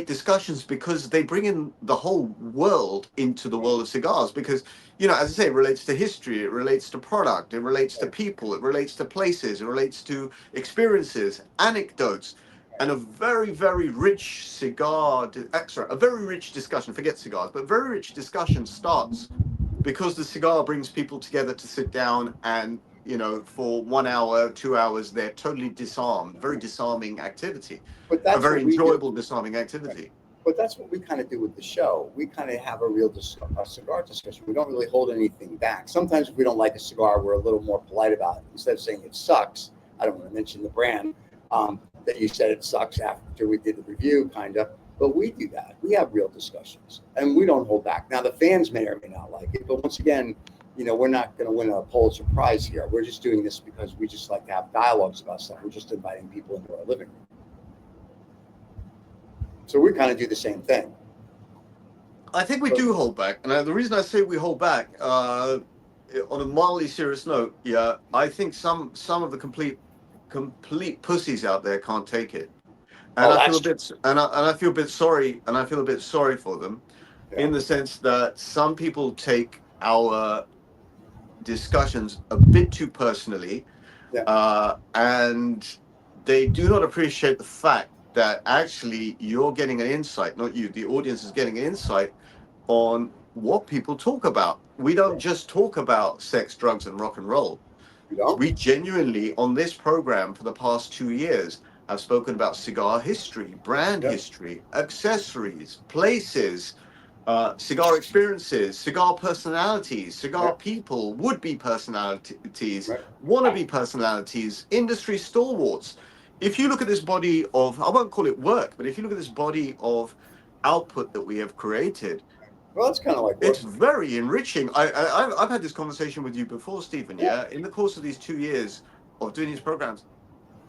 discussions, because they bring in the whole world into the world of cigars, because, as I say, it relates to history, it relates to product, it relates to people, it relates to places, it relates to experiences, anecdotes. and a very, very rich a very rich discussion, forget cigars, but very rich discussion starts because the cigar brings people together to sit down and, for 1 hour, 2 hours, they're totally disarmed, very disarming activity, But a that's very what we do. enjoyable disarming activity. But that's what we kind of do with the show. We kind of have a real cigar discussion. We don't really hold anything back. Sometimes if we don't like a cigar, we're a little more polite about it. Instead of saying it sucks, I don't want to mention the brand, that you said it sucks after we did the review, kind of. But we do that. We have real discussions, and we don't hold back. Now, the fans may or may not like it, but once again, we're not going to win a Pulitzer Prize here. We're just doing this because we just like to have dialogues about stuff. We're just inviting people into our living room. So we kind of do the same thing. I think we do hold back, and the reason I say we hold back, on a mildly serious note, I think some of the complete pussies out there can't take it, and I feel a bit, and I feel a bit sorry, for them, in the sense that some people take our discussions a bit too personally, and they do not appreciate the fact that actually you're getting an insight, not you, the audience is getting an insight on what people talk about. We don't just talk about sex, drugs, and rock and roll. We genuinely, on this program for the past 2 years, have spoken about cigar history, brand history, accessories, places, cigar experiences, cigar personalities, cigar people, would-be personalities, wannabe personalities, industry stalwarts. If you look at this body of, I won't call it work, but if you look at this body of output that we have created, well, it's kind of like it's very enriching. I've had this conversation with you before, Stephen. In the course of these 2 years of doing these programs,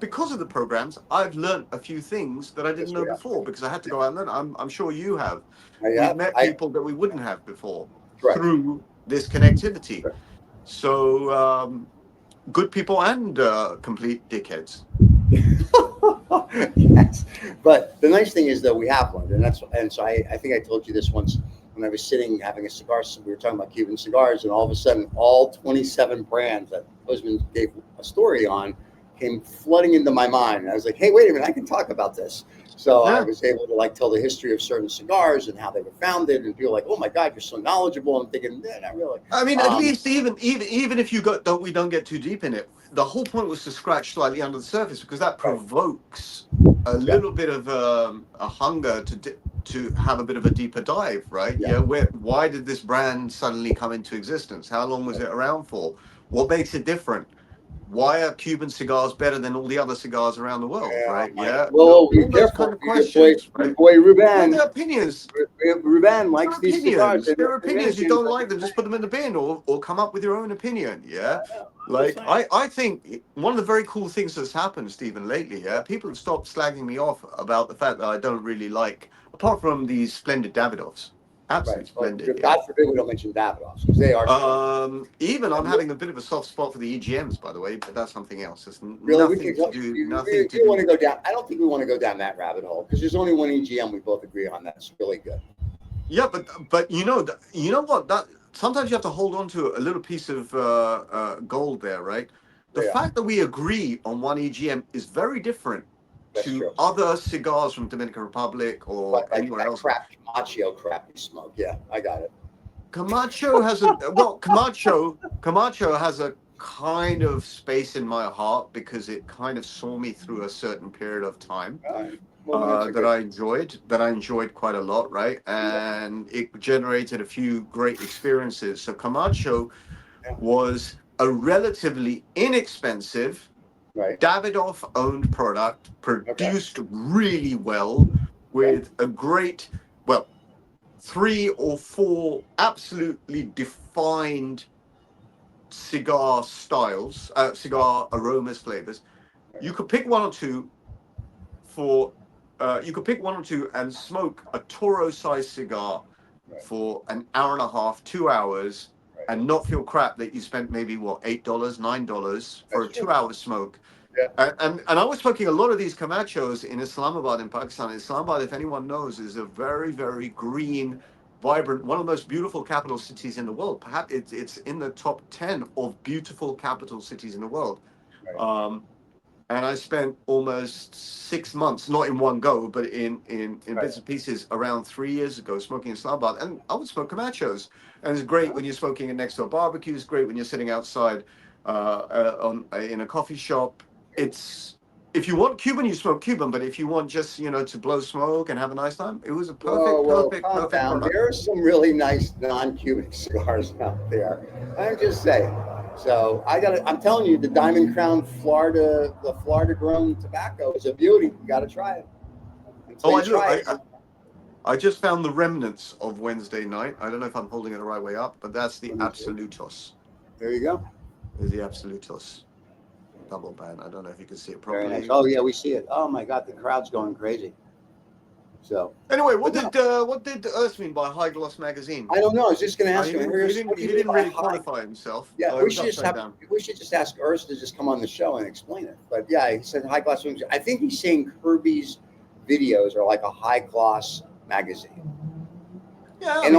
because of the programs, I've learned a few things that I didn't know before because I had to go out and learn. I'm sure you have. We've met people that we wouldn't have before through this connectivity. So good people and complete dickheads. Yes, but the nice thing is that we have one, and so I think I told you this once when I was sitting having a cigar. We were talking about Cuban cigars, and all of a sudden, all 27 brands that Usman gave a story on came flooding into my mind. And I was like, "Hey, wait a minute! I can talk about this." So I was able to tell the history of certain cigars and how they were founded, and people were like, "Oh my God, you're so knowledgeable!" I'm thinking, not really. I mean, at least even if you we don't get too deep in it. The whole point was to scratch slightly under the surface because that provokes a little bit of a hunger to have a bit of a deeper dive, right? Why did this brand suddenly come into existence? How long was it around for? What makes it different? Why are Cuban cigars better than all the other cigars around the world, right? Well, be careful. Kind of questions, your boy Ruben. Their opinions. Ruben likes these cigars. Their opinions. You don't like them, just put them in the bin or come up with your own opinion. I think one of the very cool things that's happened, Stephen, lately, people have stopped slagging me off about the fact that I don't really like, apart from these splendid Davidoffs. Absolutely splendid. God forbid we don't mention Davidoffs because they are. Even I'm having a bit of a soft spot for the EGMs, by the way, but that's something else. It's really, nothing to do. Want to go down? I don't think we want to go down that rabbit hole because there's only one EGM we both agree on. That's really good. Yeah, but you know what? That sometimes you have to hold on to a little piece of gold there, right? The fact that we agree on one EGM is very different to other cigars from Dominican Republic or anywhere else. Camacho crap you smoke. Yeah, I got it. Camacho has Camacho has a kind of space in my heart because it kind of saw me through a certain period of time that I enjoyed quite a lot, right? And it generated a few great experiences. So Camacho was a relatively inexpensive Davidoff owned product, produced really well with a great, 3 or 4 absolutely defined cigar styles, cigar aromas, flavors. You could pick one or two and smoke a Toro-sized cigar for an hour and a half, 2 hours, and not feel crap that you spent maybe $8, $9 for a 2-hour smoke. And I was smoking a lot of these Camachos in Islamabad in Pakistan. Islamabad, if anyone knows, is a very, very green, vibrant, one of the most beautiful capital cities in the world. Perhaps it's in the top 10 of beautiful capital cities in the world. and I spent almost 6 months, not in one go, but in bits and pieces around 3 years ago, smoking in Islamabad. And I would smoke Camachos. And it's great when you're smoking it next to a barbecue. It's great when you're sitting outside in a coffee shop. It's, if you want Cuban, you smoke Cuban. But if you want just, to blow smoke and have a nice time, it was a perfect calm down. product. There are some really nice non-Cuban cigars out there. I'm just saying. So I'm telling you, the Diamond Crown the Florida grown tobacco is a beauty. You got to try it. I just found the remnants of Wednesday night. I don't know if I'm holding it the right way up, but that's the Absolutos. There you go. There's the Absolutos double band. I don't know if you can see it properly. Very nice. Oh yeah, we see it. Oh my God, the crowd's going crazy. So anyway, what did Usman buy High Gloss magazine? I don't know. I was just going to ask him. He didn't really qualify himself. Yeah, we should just ask Urs to just come on the show and explain it. But yeah, he said High Gloss. I think he's saying Kirby's videos are like a high gloss magazine. Yeah,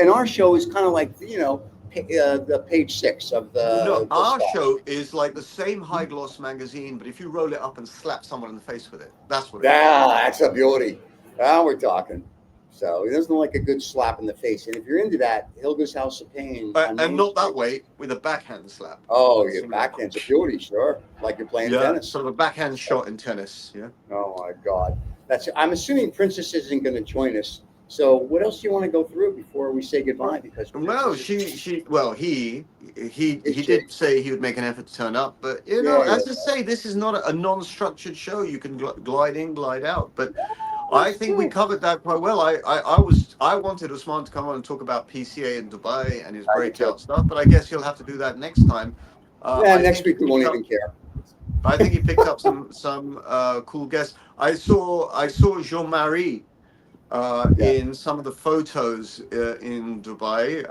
our show is kind of like the page 6 of the. No, our show is like the same high gloss magazine, but if you roll it up and slap someone in the face with it, that's what. That's a beauty. Now we're talking. So he doesn't like a good slap in the face, and if you're into that, Hilga's House of Pain. And not that way, with a backhand slap. Oh, your backhand's a beauty, sure. Like you're playing tennis. Sort of a backhand shot in tennis. Yeah. Oh my God. I'm assuming Princess isn't going to join us. So what else do you want to go through before we say goodbye? Because he did say he would make an effort to turn up, but as I say, this is not a non-structured show. You can glide in, glide out, but I think we covered that quite well. I wanted Osman to come on and talk about PCA in Dubai and his breakout stuff, but I guess he'll have to do that next time. Next week we won't even care. I think he picked up some cool guests. I saw Jean-Marie in some of the photos in Dubai.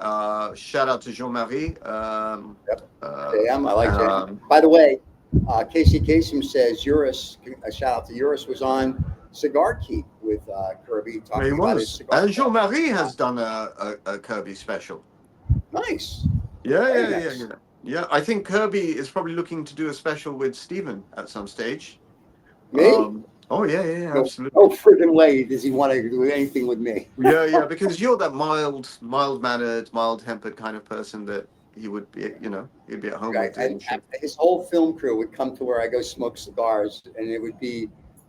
Shout out to Jean-Marie. JM, I like JM. By the way, Casey Kasem says Eurus, a shout out to Eurus, was on Cigar Keep with Kirby talking about his cigar. And Jean-Marie has done a Kirby special. Nice. Yeah, I think Kirby is probably looking to do a special with Steven at some stage. Me? Absolutely. No friggin' way does he want to do anything with me. Yeah, because you're that mild-mannered, mild-tempered kind of person that he would be, he'd be at home with. And his whole film crew would come to where I go smoke cigars, and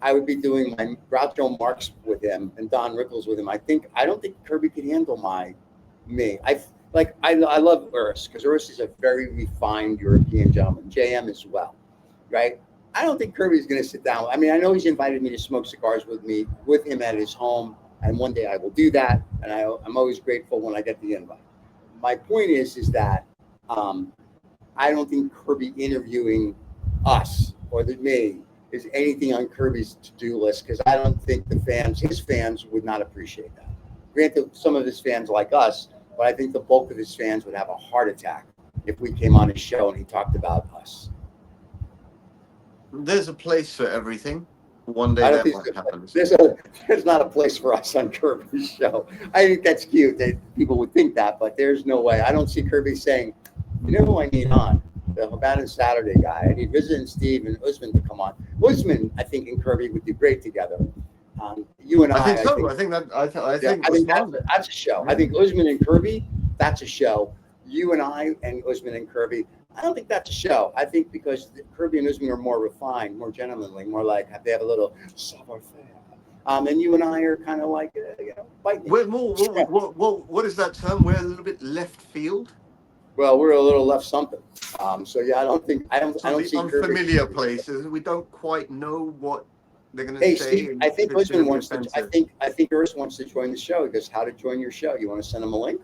I would be doing my Groucho Marx with him and Don Rickles with him. I don't think Kirby could handle me. I love Urs because Urs is a very refined European gentleman. JM as well, right? I don't think Kirby's going to sit down. I mean, I know he's invited me to smoke cigars with him at his home, and one day I will do that. And I'm always grateful when I get the invite. My point is that I don't think Kirby interviewing us or me is anything on Kirby's to-do list because I don't think his fans would not appreciate that. Granted, some of his fans like us, but I think the bulk of his fans would have a heart attack if we came on his show and he talked about us. There's a place for everything. One day that might happen. There's not a place for us on Kirby's show. I think that's cute that people would think that, but there's no way. I don't see Kirby saying, you know who I need on? The Habanos Saturday guy. I need Resident Steve and Usman to come on. Usman, I think, and Kirby would do great together. You and I think so. I think that's a show. I think Usman and Kirby, that's a show. You and I and Usman and Kirby, I don't think that's a show. I think because Kirby and Usman are more refined, more gentlemanly, more like they have a little savoir-faire. And you and I are kind of like, biting. We're more. What is that term? We're a little bit left field. Well, we're a little left something. So yeah, I don't see unfamiliar places. We don't quite know what they're going to say. Steve, I think Usman wants to. I think Urs wants to join the show. He goes, "How to join your show? You want to send him a link?"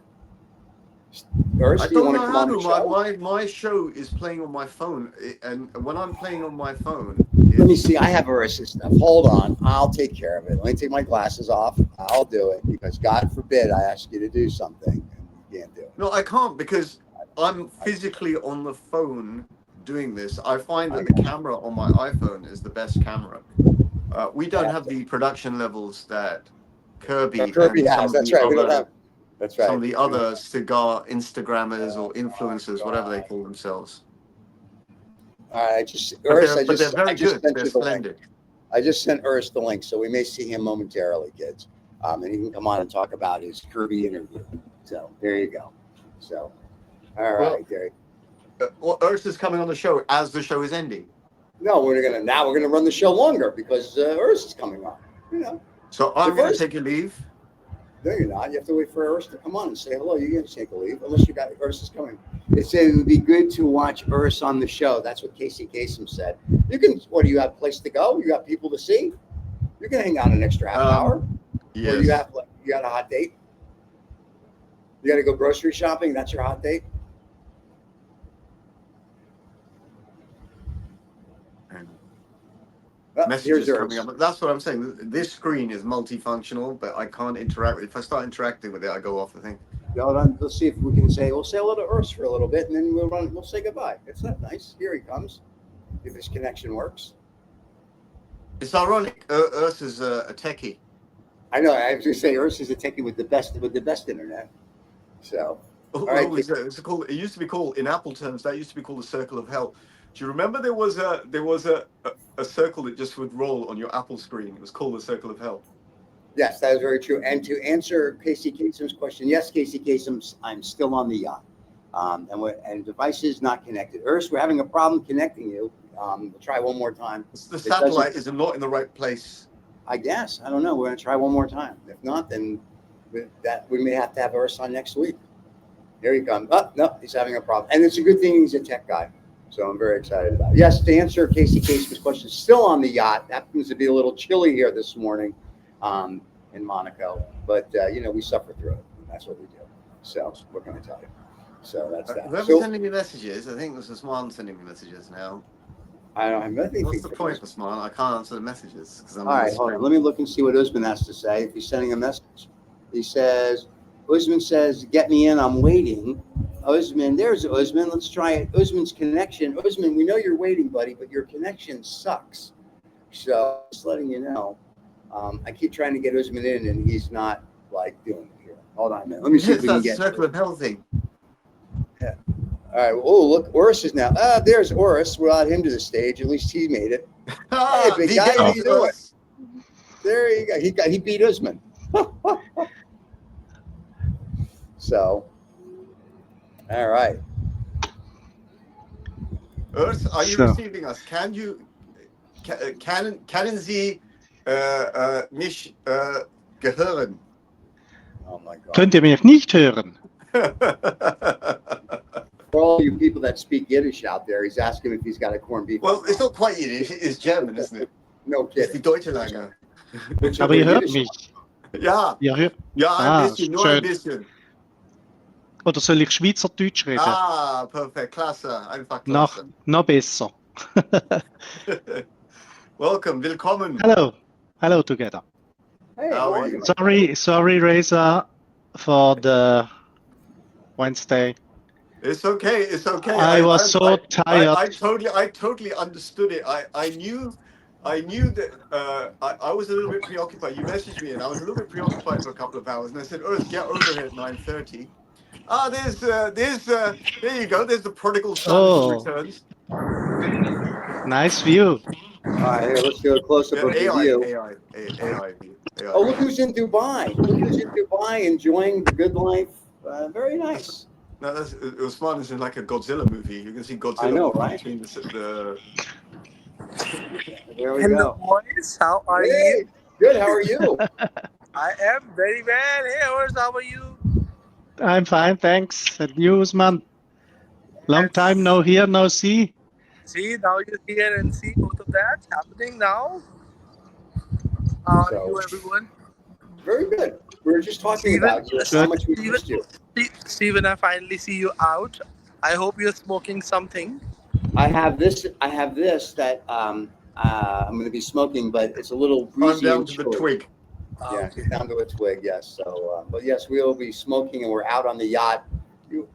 Urs, do you want to come on the show? My show is playing on my phone, and when I'm playing on my phone, let me see. I have Urs's stuff. Hold on, I'll take care of it. Let me take my glasses off. I'll do it because God forbid I ask you to do something and you can't do it. No, I can't because I'm physically on the phone doing this. I find that the camera on my iPhone is the best camera. We don't have the production levels that Kirby has. That's right. We don't have. That's right. Some of the other cigar Instagrammers or influencers, whatever they call themselves. I just Urs, But they're very good. Sent They're you the splendid. link. I just sent Urs the link, so we may see him momentarily, kids. And he can come on and talk about his Kirby interview. So there you go. So, all right, Derek. Well, Urs is coming on the show as the show is ending. No, we're gonna run the show longer because Urs is coming on. You know. So I'm going to take a leave. No, you're not. You have to wait for Urs to come on and say hello. You can't take a leave unless you got Urs is coming. It would be good to watch Urs on the show. That's what Casey Kasem said. You can. What do you have? A place to go? You got people to see? You can hang out an extra half hour. Yes. Or you got a hot date? You got to go grocery shopping? That's your hot date? Messages coming up. That's what I'm saying. This screen is multifunctional, but I can't interact with it. If I start interacting with it, I go off the thing. Hold on. Let's see if we can we'll say hello to Urs for a little bit, and then we'll say goodbye. It's not nice. Here he comes. If his connection works. It's ironic. Urs is a techie. I know. I was going to say Urs is a techie with the best internet. So. All right. It used to be called, in Apple terms, that used to be called the circle of hell. Do you remember there was a circle that just would roll on your Apple screen? It was called the circle of hell. Yes, that is very true. And to answer Casey Kasem's question, yes, Casey Kasem, I'm still on the yacht, and devices not connected. Urs, we're having a problem connecting you. We'll try one more time. The satellite is not in the right place. I guess. I don't know. We're going to try one more time. If not, then we may have to have Urs on next week. Here he comes. Oh, no, he's having a problem. And it's a good thing he's a tech guy. So I'm very excited about it. Yes, to answer Casey Kasem's question, still on the yacht. That happens to be a little chilly here this morning in Monaco. But, we suffer through it. That's what we do. So what can I tell you? So that's that. Whoever's sending me messages, I think this is Usman sending me messages now. I don't have anything. What's the point, Usman? I can't answer the messages. All right, hold on. Let me look and see what Usman has to say. If he's sending a message, he says, Usman says, get me in, I'm waiting. Osman, there's Osman. Let's try it. Osman's connection. Osman, we know you're waiting, buddy, but your connection sucks. So just letting you know. I keep trying to get Osman in, and he's not doing it here. Hold on a minute. Let me see if we can get circle of hell thing. Yeah. All right. Oh, look, Urs is now. There's Urs. Without him to the stage, at least he made it. Hey, big guy, how you doing? There you go. He beat Usman. So. All right. Urs, are you receiving us? Können Sie mich hören? Oh my God. Könnt ihr mich nicht hören? For all you people that speak Yiddish out there, he's asking if he's got a corned beef. Well, it's not quite Yiddish. It's German, isn't it? No kidding. It's die Deutsche Lager. Aber ihr hört mich. Ja. Ein bisschen, nur ein bisschen. Oder soll ich Schweizerdeutsch reden? Perfekt, klasse, einfach klasse. Noch besser. Welcome, willkommen. Hello together. Hey, how are you? Sorry, Reza, for the Wednesday. It's okay. I was so tired. I totally understood it. I knew that I was a little bit preoccupied. You messaged me, and I was a little bit preoccupied for a couple of hours, and I said, "Urs, get over here at 9:30." There you go. There's the prodigal son returns. Nice view. All right, here, let's do a close-up of the view. AI. Oh, look who's in Dubai. Enjoying the good life. Very nice. No, Osman is in like a Godzilla movie. You can see Godzilla. I know, right? Between the... There we Hello, go. boys. How are you? Good. How are you? I am very well. Hey, Urs, how are you? I'm fine, thanks. And you, Usman? Long time no hear, no see. See, now you hear and see both of that happening now. How are you, everyone? Very good. We were just talking about you, how much we missed you. Steven, I finally see you out. I hope you're smoking something. I have this that I'm going to be smoking, but it's a little breezy. I'm down to the twig. Yeah, it's down to a twig, yes. So, but yes, we will be smoking, and we're out on the yacht. You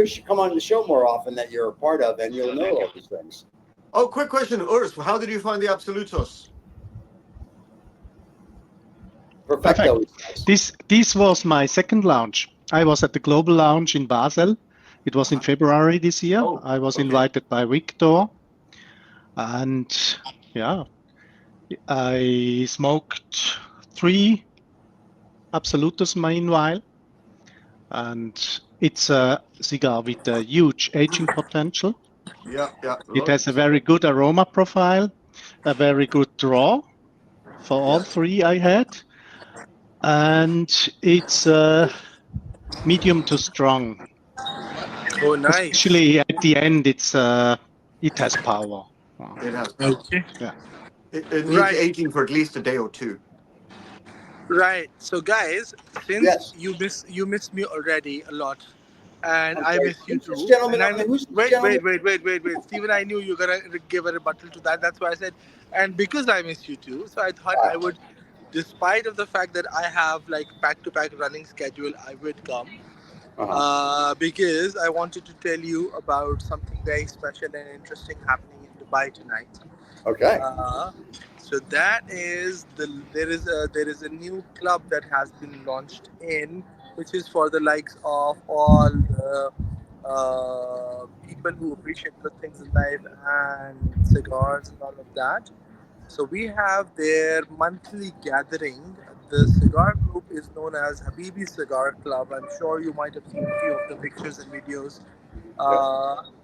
should come on the show more often that you're a part of, and you'll know all these things. Oh, quick question, Urs. How did you find the Absolutos? Perfecto. This was my second lounge. I was at the Global Lounge in Basel. It was in February this year. I was invited by Victor, And yeah, I smoked 3 Absolutos meanwhile, and it's a cigar with a huge aging potential. Yeah, It has a loads. very good aroma profile, a very good draw for all 3 I had, and it's medium to strong. Oh, nice. Especially at the end, it has power. It has power. Okay. Yeah. It needs Right. aging for at least a day or 2. Right. So, guys, since Yes. you miss me already a lot, and I Okay. miss you Who's this too. gentleman? And I Who's this wait, gentleman? Stephen, I knew you were gonna give a rebuttal to that. That's why I said, and because I miss you too, so I thought I would, despite of the fact that I have like back-to-back running schedule, I would come. Because I wanted to tell you about something very special and interesting happening in Dubai tonight. Okay. So that is there is a new club that has been launched in, which is for the likes of all the people who appreciate good things in life and cigars and all of that. So we have their monthly gathering. The cigar group is known as Habibi Cigar Club. I'm sure you might have seen a few of the pictures and videos.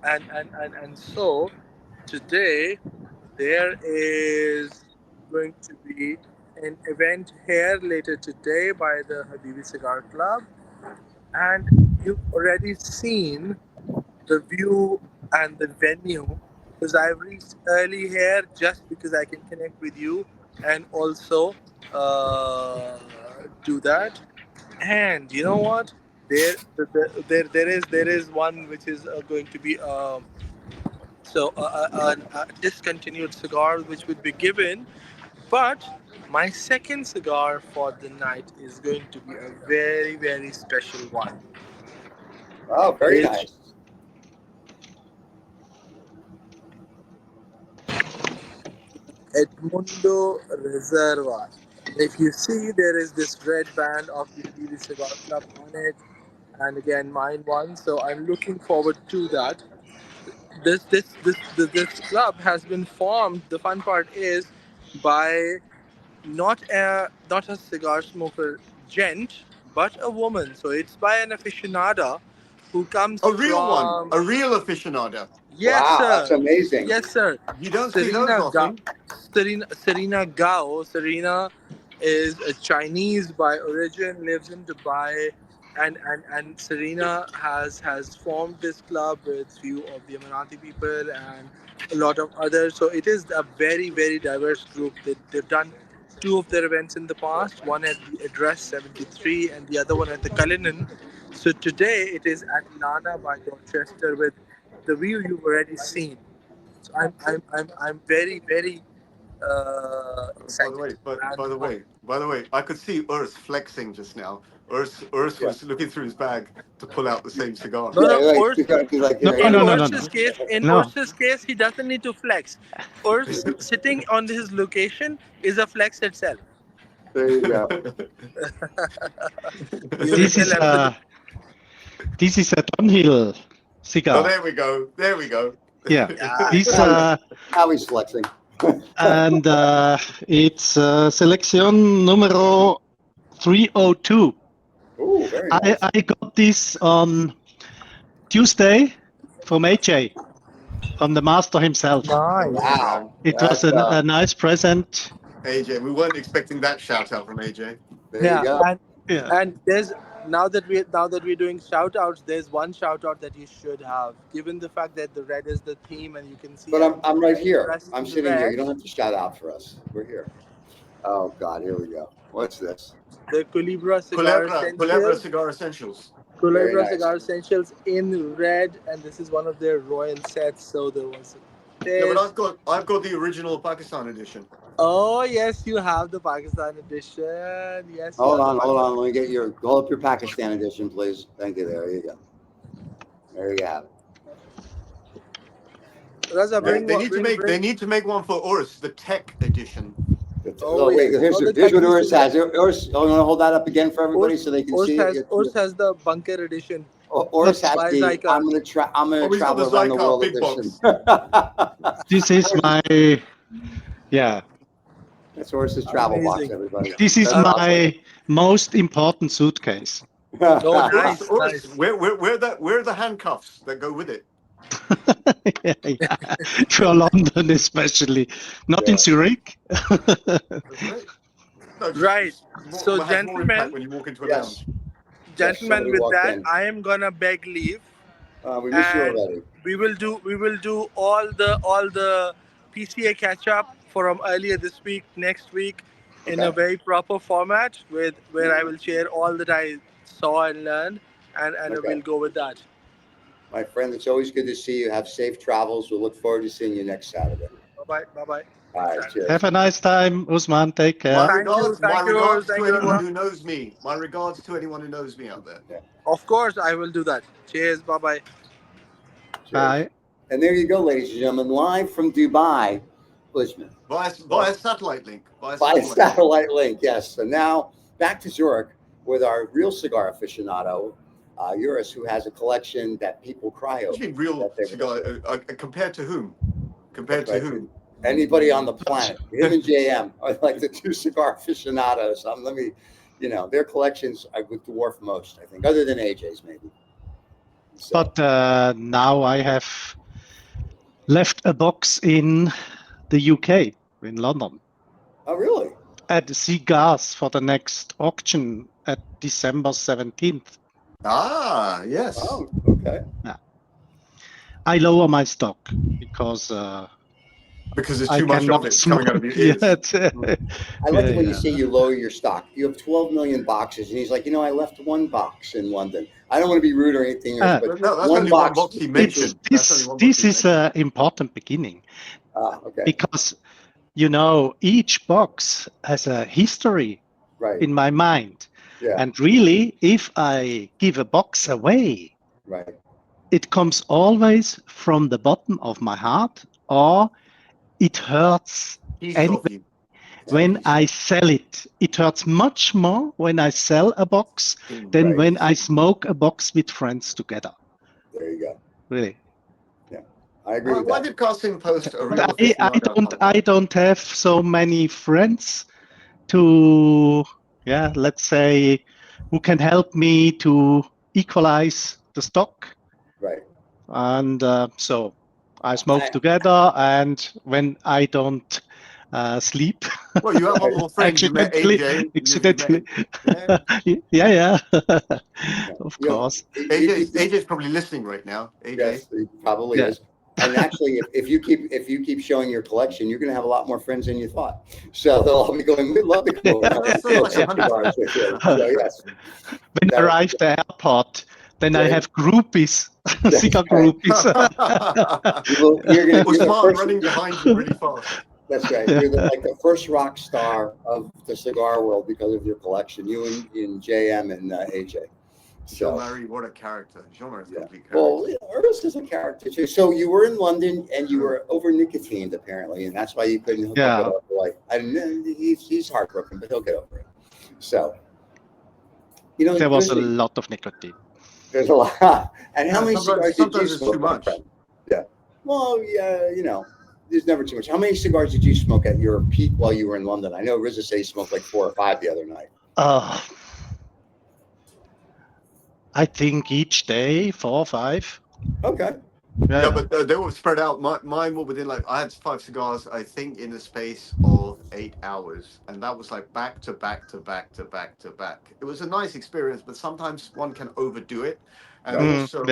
And so today there is going to be an event here later today by the Habibi Cigar Club, and you've already seen the view and the venue because I've reached early here just because I can connect with you and also do that. And you know what? There is one which is going to be a discontinued cigar which would be given, but my second cigar for the night is going to be a very special one. Oh, very It's nice. Edmundo Reserva. If you see, there is this red band of the Habibi Cigar Club on it, and again mine one. So I'm looking forward to that. This club has been formed. The fun part is by not a cigar smoker gent, but a woman. So it's by an aficionada who comes A real one, from. a real aficionado. Yes, Wow, that's sir. amazing. Yes, sir. You don't see those Serena Ga- often. Serena Gao. Serena is a Chinese by origin, lives in Dubai, and Serena has formed this club with few of the Emirati people and a lot of others. So it is a very diverse group. They've done 2 of their events in the past. One at the Address 73 and the other one at the Cullinan. So today it is at Lana by Dorchester with the view you've already seen. So I'm very By the excited. way, And by the way, I could see Urs flexing just now. Urs Yeah. was looking through his bag to pull out the same cigar. no, no, Like, Urs, like, No, in no, no, no, Urs's no. case, No. he doesn't need to flex. Urs sitting on his location is a flex itself. there you go. You will This tell is everybody. a downhill Oh, cigar. there we go. There we go. Yeah. Yeah, This Now he's flexing. and it's selection numero 302. Ooh, very nice. I got this on Tuesday from AJ, from the master himself. nice. Okay, Wow. man. It was That's a nice present. AJ, we weren't expecting that shout out from AJ. there you Yeah, go. Yeah. and there's now that we're doing shout outs, there's one shout out that you should have, given the fact that the red is the theme and you can see But I'm right here. dressed I'm in sitting here. red. You don't have to shout out for us. We're here. Oh God, here we go. What's this? The Culebra Cigar Essentials. Very Culebra nice. Cigar Essentials in red, and this is one of their royal sets. So there was Yeah, but this. I've got the original Pakistan edition. Oh yes, you have the Pakistan edition. Yes, you Hold have the on, hold Pakistan. on. Let me get your hold up your Pakistan edition, please. Thank you. There you go. There you have it. Raza, They, bring they what? need to make Bring. they need to make one for Urs, the Tech edition. Oh Wait, yeah, all the here's what techniques Urs in there. has. Urs, I'm gonna hold that up again for everybody so they can see it. Urs has the bunker edition. Oris has By the Zyka. I'm gonna Oh, he's got travel the around the Zyka world big edition. This is my, yeah, That's Oris's travel box, Amazing. everybody. this is That's awesome. my most important suitcase. Oh, Oris, nice, Oris, nice. where are the handcuffs that go with it? Yeah, for London especially, not in Zurich. That's great. No, Right. So, has more impact gentlemen, when you walk into a Yes. lounge. gentlemen, somebody with walked that, in. I am gonna beg leave, We miss you and already. we will do all the PCA catch up from earlier this week, next week, in a Okay. very proper format with where I will share all that I saw and learned, and Okay. we'll go with that. My friend, it's always good to see you. Have safe travels. We look forward to seeing you next Saturday. Bye bye. All right. Cheers. Have a nice time, Usman. Take care. My Thank you, regards thank to you, anyone everyone. who knows me. My regards to anyone who knows me out there. Yeah. Of course, I will do that. Cheers. Bye bye. Cheers. Bye. And there you go, ladies and gentlemen, live from Dubai, Usman. Via satellite link. By satellite link, yes. And now back to Zurich with our real cigar aficionado, Uris, who has a collection that people cry over. Actually, real that they were cigar. missing. Compared to whom? Compared That's to right. whom? Anybody on the planet, him and JM are like the two cigar aficionados. Let me, their collections I would dwarf most, I think, other than AJ's maybe. So, But now I have left a box in the UK, in London, oh, really? at Cigars for the next auction at December 17th. Ah, yes. Oh, okay. I lower my stock because Because there's I too much of cannot it coming out of smoke your ears. yet. I like it when you say you lower your stock. You have 12 million boxes, and he's like, I left one box in London. I don't want to be rude or anything, but No, that's one only box. one box he mentioned. This is an important beginning Okay. because each box has a history Right. in my mind. Yeah. And really, if I give a box away, Right. it comes always from the bottom of my heart, or it hurts Piece anyway. of you. When I sell it, it hurts much more when I sell a box than Right. when I smoke a box with friends together. There you go. Really. Yeah, I agree with Why that. did Carson post a real I don't have so many friends to, let's say, who can help me to equalize the stock. Right. And so I smoke together, and when I don't sleep, Well, you have one more friend. You met AJ. accidentally. Yeah. Of course. AJ's probably listening right now. AJ. Yes, he probably is. And actually, if you keep showing your collection, you're going to have a lot more friends than you thought. So they'll all be going, we'd love to come over and smoke some cigars with you. So yes. When I arrive at the airport, then I have groupies, cigar groupies. Osman running behind you really fast. That's right. You're like the first rock star of the cigar world because of your collection. You and JM and AJ. Jean-Marie, what a character. Jean-Marie's complete character. Well, Ernest is a character too. So you were in London and you were over nicotined apparently, and that's why you couldn't hook up with our wife. And he's heartbroken, but he'll get over it. So, there was a lot of nicotine. There's a lot. And how many cigars did you it's smoke? Too much. Yeah. Well, yeah, there's never too much. How many cigars did you smoke at your peak while you were in London? I know Rizza said he smoked like 4 or 5 the other night. I think each day 4 or 5. Okay. Yeah, but they were spread out. Mine were within I had 5 cigars, I think, in the space of 8 hours, and that was like back to back to back to back to back. It was a nice experience, but sometimes one can overdo it, and also,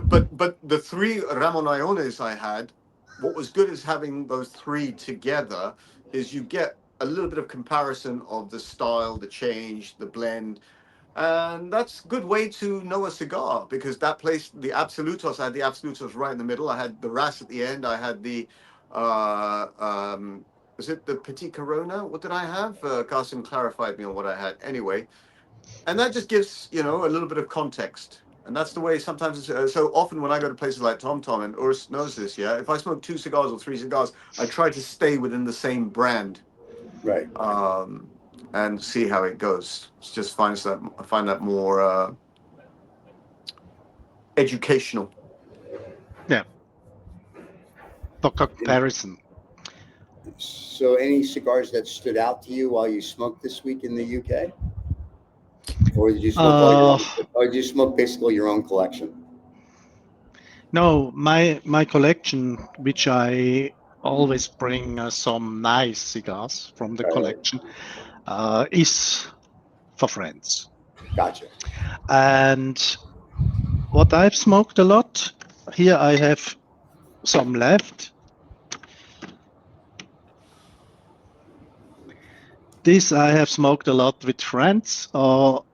but the 3 Ramon Allones I had, what was good is having those 3 together is you get a little bit of comparison of the style, the change, the blend. And that's a good way to know a cigar because that place, the Absolutos, I had the Absolutos right in the middle. I had the Ras at the end. I had the, was it the Petit Corona? What did I have? Carson clarified me on what I had. Anyway, and that just gives, a little bit of context. And that's the way sometimes, so often when I go to places like TomTom, and Urs knows this, if I smoke 2 cigars or 3 cigars, I try to stay within the same brand. Right. And see how it goes. Just find that more educational. Yeah. For comparison. So, any cigars that stood out to you while you smoked this week in the UK, or did you smoke all your own, or did you smoke basically your own collection? No, my collection, which I always bring some nice cigars from the collection, is for friends. Gotcha. And what I've smoked a lot, here I have some left. This I have smoked a lot with friends or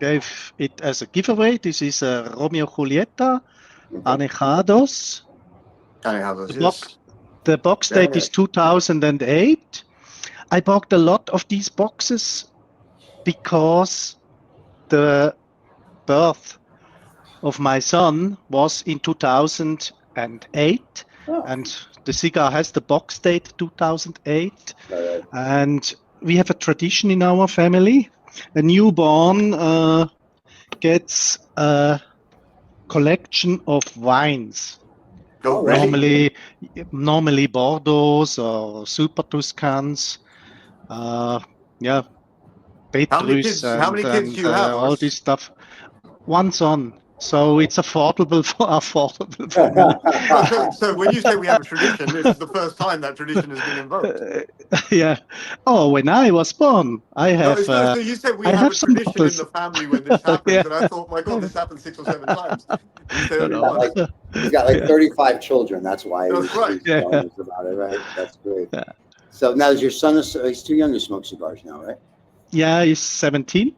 gave it as a giveaway. This is a Romeo Julieta, Anejados. Anejados, yes. The box date is 2008. I bought a lot of these boxes because the birth of my son was in 2008, and the cigar has the box date 2008. And we have a tradition in our family. A newborn gets a collection of wines. Oh, really? Normally Bordeaux or Super Tuscans. Yeah, Petrus How many kids do you have? all this stuff. One son. So it's affordable for me. So when you say we have a tradition, this is the first time that tradition has been invoked. Yeah. Oh, when I was born, I have. So you said we I have a some tradition bottles. in the family when this happens, Yeah. and I thought, my God, this happened 6 or 7 times. You say only No. once. He's got like 35 children. That's why That's right. he's telling us about it, right? That's great. Yeah. So now is your son, he's too young to smoke cigars now, right? Yeah, he's 17.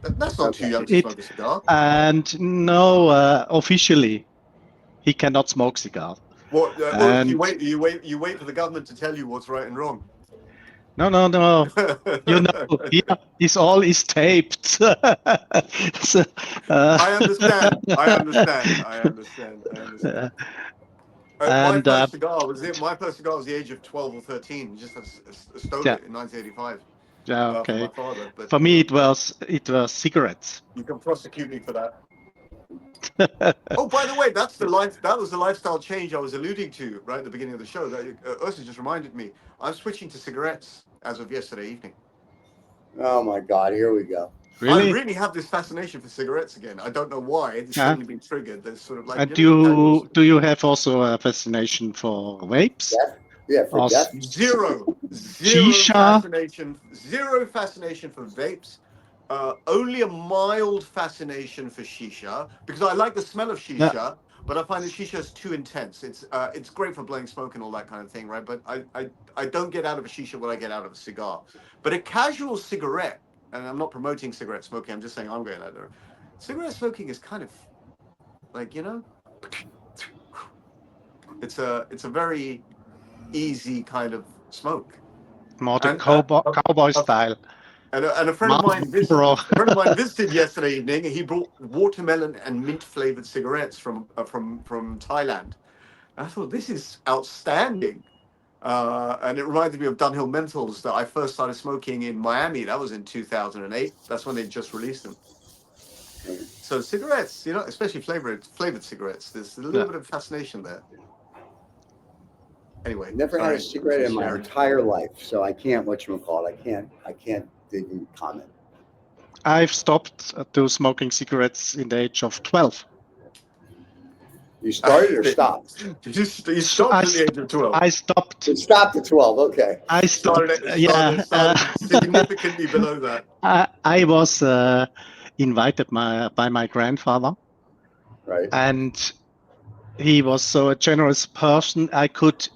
That's not too young to smoke a cigar. And no, officially, he cannot smoke cigars. What? You wait for the government to tell you what's right and wrong. No. You know, this all is taped. So, I understand. My first cigar was the age of 12 or 13. Just stole it in 1985. Yeah, okay. From my father. But for me, it was cigarettes. You can prosecute me for that. Oh, by the way, that was the lifestyle change I was alluding to right at the beginning of the show. Ursa just reminded me. I'm switching to cigarettes as of yesterday evening. Oh my God! Here we go. Really? I really have this fascination for cigarettes again. I don't know why. It's suddenly been triggered. There's sort of like. And do you have also a fascination for vapes? Yeah, for death. Zero Shisha. fascination for vapes. Only a mild fascination for shisha, because I like the smell of shisha, but I find that shisha is too intense. It's great for blowing smoke and all that kind of thing, right? But I don't get out of a shisha what I get out of a cigar. But a casual cigarette, and I'm not promoting cigarette smoking, I'm just saying I'm going out there. Cigarette smoking is kind of like, it's a very easy kind of smoke. More the cowboy style. And a friend of mine visited yesterday evening, and he brought watermelon and mint flavored cigarettes from Thailand. And I thought, this is outstanding. And it reminded me of Dunhill Menthols that I first started smoking in Miami. That was in 2008. That's when they just released them. So cigarettes, especially flavored cigarettes, there's a little bit of fascination there. Anyway, never had a cigarette in my entire life, so I can't whatchamacallit. I can't even comment. I've stopped to smoking cigarettes in the age of 12. You started or stopped? You stopped at the age of 12. I stopped. You stopped at 12. Okay. I started significantly below that. I was invited by my grandfather. Right. And he was so a generous person. I could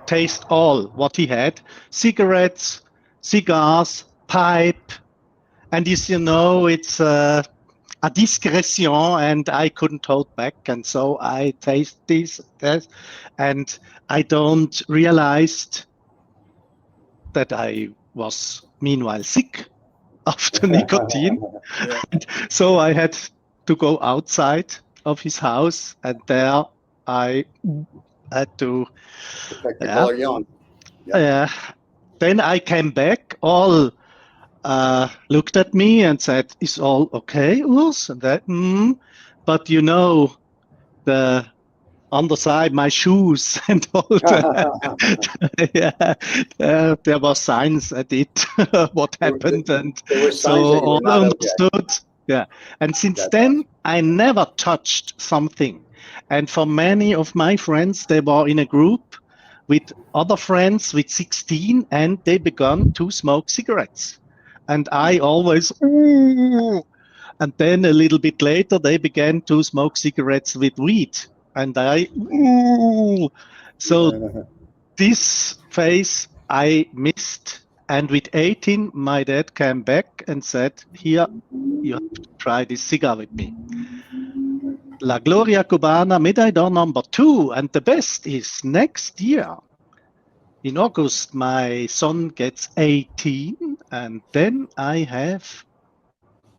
taste all what he had: cigarettes, cigars, pipe, and it's a discretion, and I couldn't hold back, and so I taste this, and I don't realized that I was meanwhile sick of the nicotine. So I had to go outside of his house, and there I had to. Then I came back. All looked at me and said, "Is all okay, Urs?" And that, but you know, the underside, my shoes and all that. Yeah, there were signs at it, what happened, and there were signs so that you were all not understood. okay. Yeah, and since That's then, awesome. I never touched something. And for many of my friends, they were in a group with other friends with 16, and they began to smoke cigarettes. And I always, ooh. And then a little bit later, they began to smoke cigarettes with weed. And I, ooh. So this phase I missed. And with 18, my dad came back and said, here, you have to try this cigar with me. La Gloria Cubana Midday number 2. And the best is next year. In August, my son gets 18, and then I have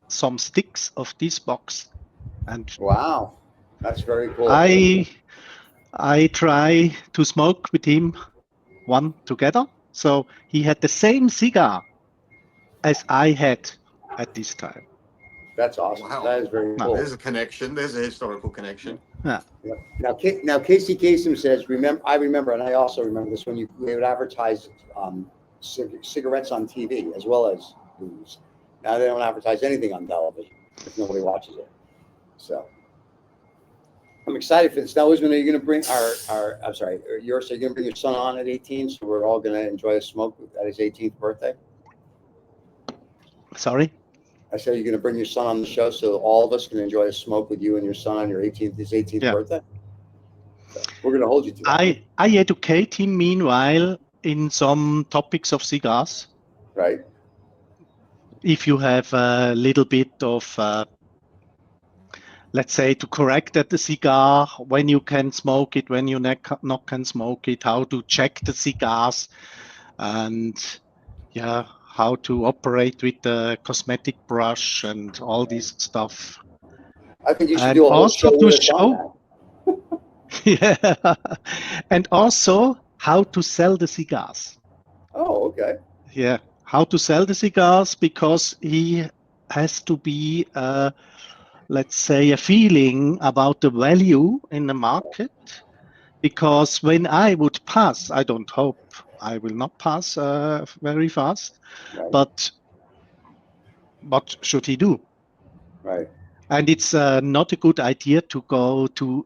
some sticks of this box. And wow, that's very cool. I try to smoke with him one together. So he had the same cigar as I had at this time. That's awesome. Wow. That is very cool. There's a connection. There's a historical connection. Yeah. Now, Casey Kasem says, I remember, and I also remember this, when they would advertise cigarettes on TV as well as booze. Now they don't advertise anything on television if nobody watches it. So I'm excited for this. Now, Usman, are you going to bring I'm sorry, are you going to bring your son on at 18? So we're all going to enjoy a smoke at his 18th birthday? Sorry? I said, you're going to bring your son on the show so all of us can enjoy a smoke with you and your son on his 18th birthday? So we're going to hold you to that. I educate him meanwhile in some topics of cigars. Right. If you have a little bit of, let's say, to correct at the cigar, when you can smoke it, when you not can smoke it, how to check the cigars, and yeah, how to operate with the cosmetic brush and all this stuff. I think you should And do a whole also show to with us on show, yeah, and also how to sell the cigars. Oh, okay. Yeah, how to sell the cigars, because he has to be, let's say, a feeling about the value in the market. Because when I would pass, I don't hope I will not pass very fast, Right. but what should he do? Right. And it's not a good idea to go to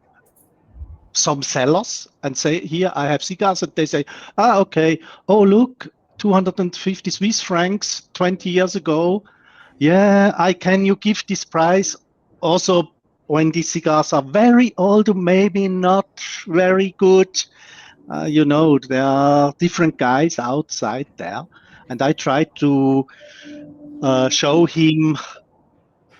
some sellers and say, here, I have cigars. And they say, okay. Oh, look, 250 Swiss francs 20 years ago. Yeah, can you give this price? Also, when these cigars are very old, maybe not very good, there are different guys outside there. And I try to show him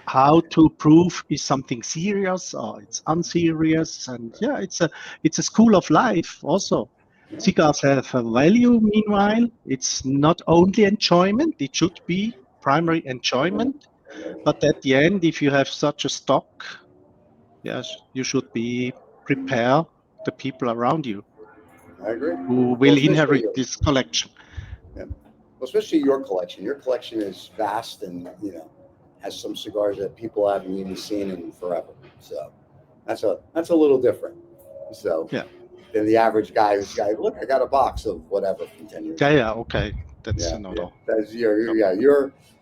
how to prove is something serious or it's unserious. And yeah, it's a school of life also. Cigars have a value. Meanwhile, it's not only enjoyment, it should be primary enjoyment, but at the end, if you have such a stock, yes, you should be prepare the people around you I agree. who will inherit this collection. Yeah. Well, especially your collection. Your collection is vast and, has some cigars that people haven't even seen in forever. So that's a little different. So yeah, than the average guy who's like, look, I got a box of whatever from 10 years ago. Yeah, okay. That's another. That's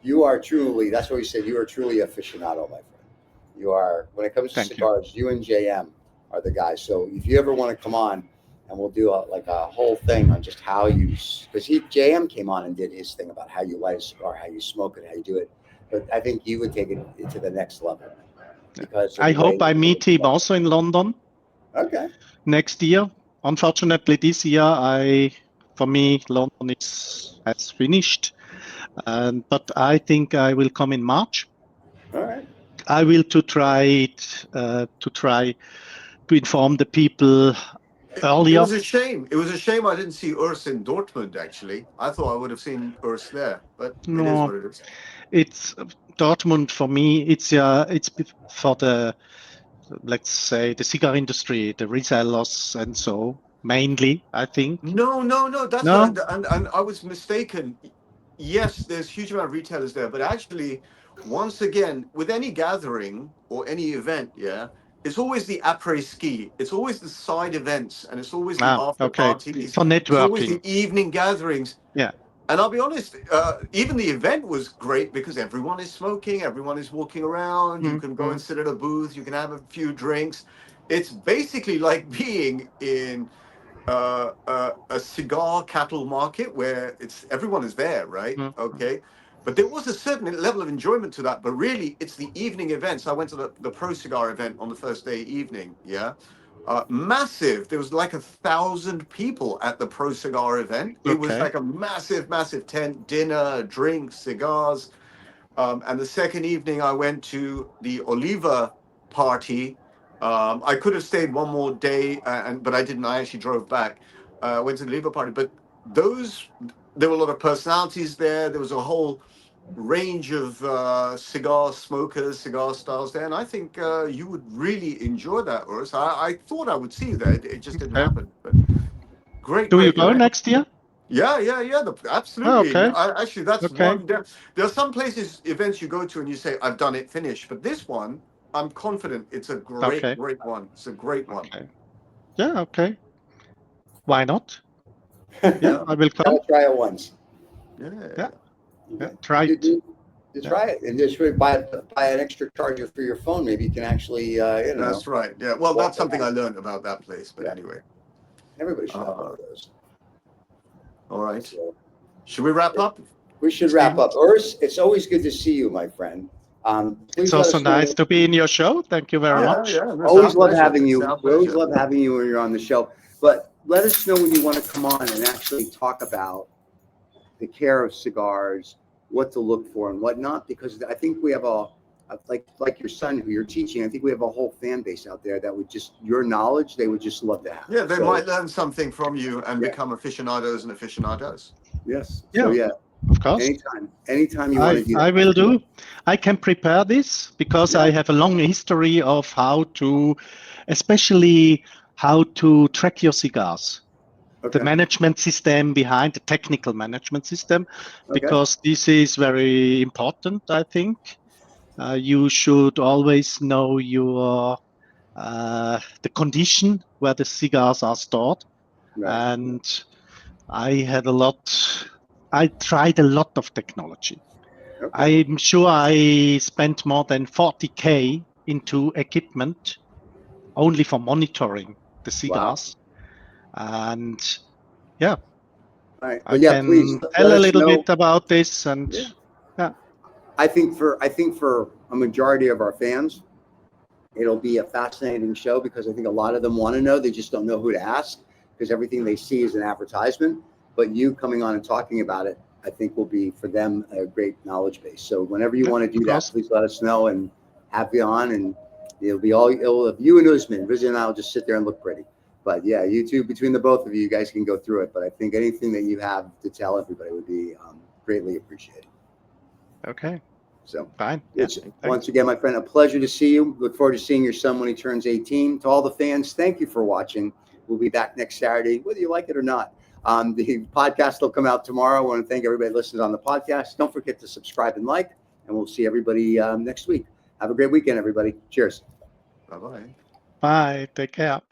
you are truly, that's what we said, you are truly aficionado, my friend. You are, when it comes to cigars, you and JM are the guys. So if you ever want to come on, and we'll do a whole thing on just how you, because JM came on and did his thing about how you light a cigar, how you smoke it, how you do it. But I think you would take it to the next level. Because I hope I meet him also in London. Okay. Next year. Unfortunately, this year, for me, London has finished. But I think I will come in March. All right. I will try to inform the people earlier. It was a shame. It was a shame I didn't see Urs in Dortmund, actually. I thought I would have seen Urs there, but it is what it is. It's Dortmund for me. It's for the, let's say, the cigar industry, the resellers, and so mainly, I think. No. That's No? and I was mistaken. yes, there's a huge amount of retailers there, but actually, once again, with any gathering or any event, it's always the après-ski. It's always the side events, and it's always the after Okay. parties. For It's always the networking. evening gatherings. Yeah. And I'll be honest, even the event was great because everyone is smoking, everyone is walking around. You can go and sit at a booth, you can have a few drinks. It's basically like being in a cigar cattle market where it's everyone is there, right? Okay. But there was a certain level of enjoyment to that. But really, it's the evening events. I went to the Pro Cigar event on the first day evening. Yeah. Massive. There was like 1,000 people at the Pro Cigar event. It was like a massive, massive tent, dinner, drinks, cigars. And the second evening, I went to the Oliva party. I could have stayed one more day, but I didn't. I actually drove back. Went to the Oliva party, but there were a lot of personalities there. There was a whole range of cigar smokers, cigar styles there, and I think you would really enjoy that, Urs. I thought I would see you there. It just didn't happen. But great. Do you go next year? Yeah. Absolutely. Okay. Actually, that's one. There are some places, events you go to, and you say, "I've done it, finished." But this one, I'm confident it's a great one. It's a great one. Yeah. Okay. Why not? Yeah, I will come. I'll try it once. Yeah. Try it. You try it, and just buy an extra charger for your phone. Maybe you can actually, That's right. Yeah. Well, that's something I learned about that place. But anyway, everybody should have one of those. All right. So, should we wrap up? We should wrap up. Urs, it's always good to see you, my friend. It's also nice to be in your show. Thank you very much. Yeah, always love having you. We always love having you when you're on the show. But let us know when you want to come on and actually talk about the care of cigars, what to look for and whatnot, because I think we have like your son who you're teaching, I think we have a whole fan base out there that would just, your knowledge, they would just love to have. Yeah, they might learn something from you and become aficionados and aficionadas. Yes. Yeah. So of course. Anytime you want to do that. I will do. I can prepare this because I have a long history of especially how to track your cigars. The management system behind the technical management system, because this is very important, I think. You should always know the condition where the cigars are stored. And I tried a lot of technology. I'm sure I spent more than 40K into equipment only for monitoring the cigars. And I can tell a little bit about this. And I think for a majority of our fans, it'll be a fascinating show because I think a lot of them want to know. They just don't know who to ask because everything they see is an advertisement. But you coming on and talking about it, I think will be for them a great knowledge base. So whenever you want to do that, please let us know and have you on. And it'll have you and Usman. Rizzy and I will just sit there and look pretty. But yeah, you two, between the both of you, you guys can go through it. But I think anything that you have to tell everybody would be greatly appreciated. Okay. So fine. Once again, my friend, a pleasure to see you. Look forward to seeing your son when he turns 18. To all the fans, thank you for watching. We'll be back next Saturday, whether you like it or not. The podcast will come out tomorrow. I want to thank everybody listening on the podcast. Don't forget to subscribe and like, and we'll see everybody next week. Have a great weekend, everybody. Cheers. Bye-bye. Bye. Take care.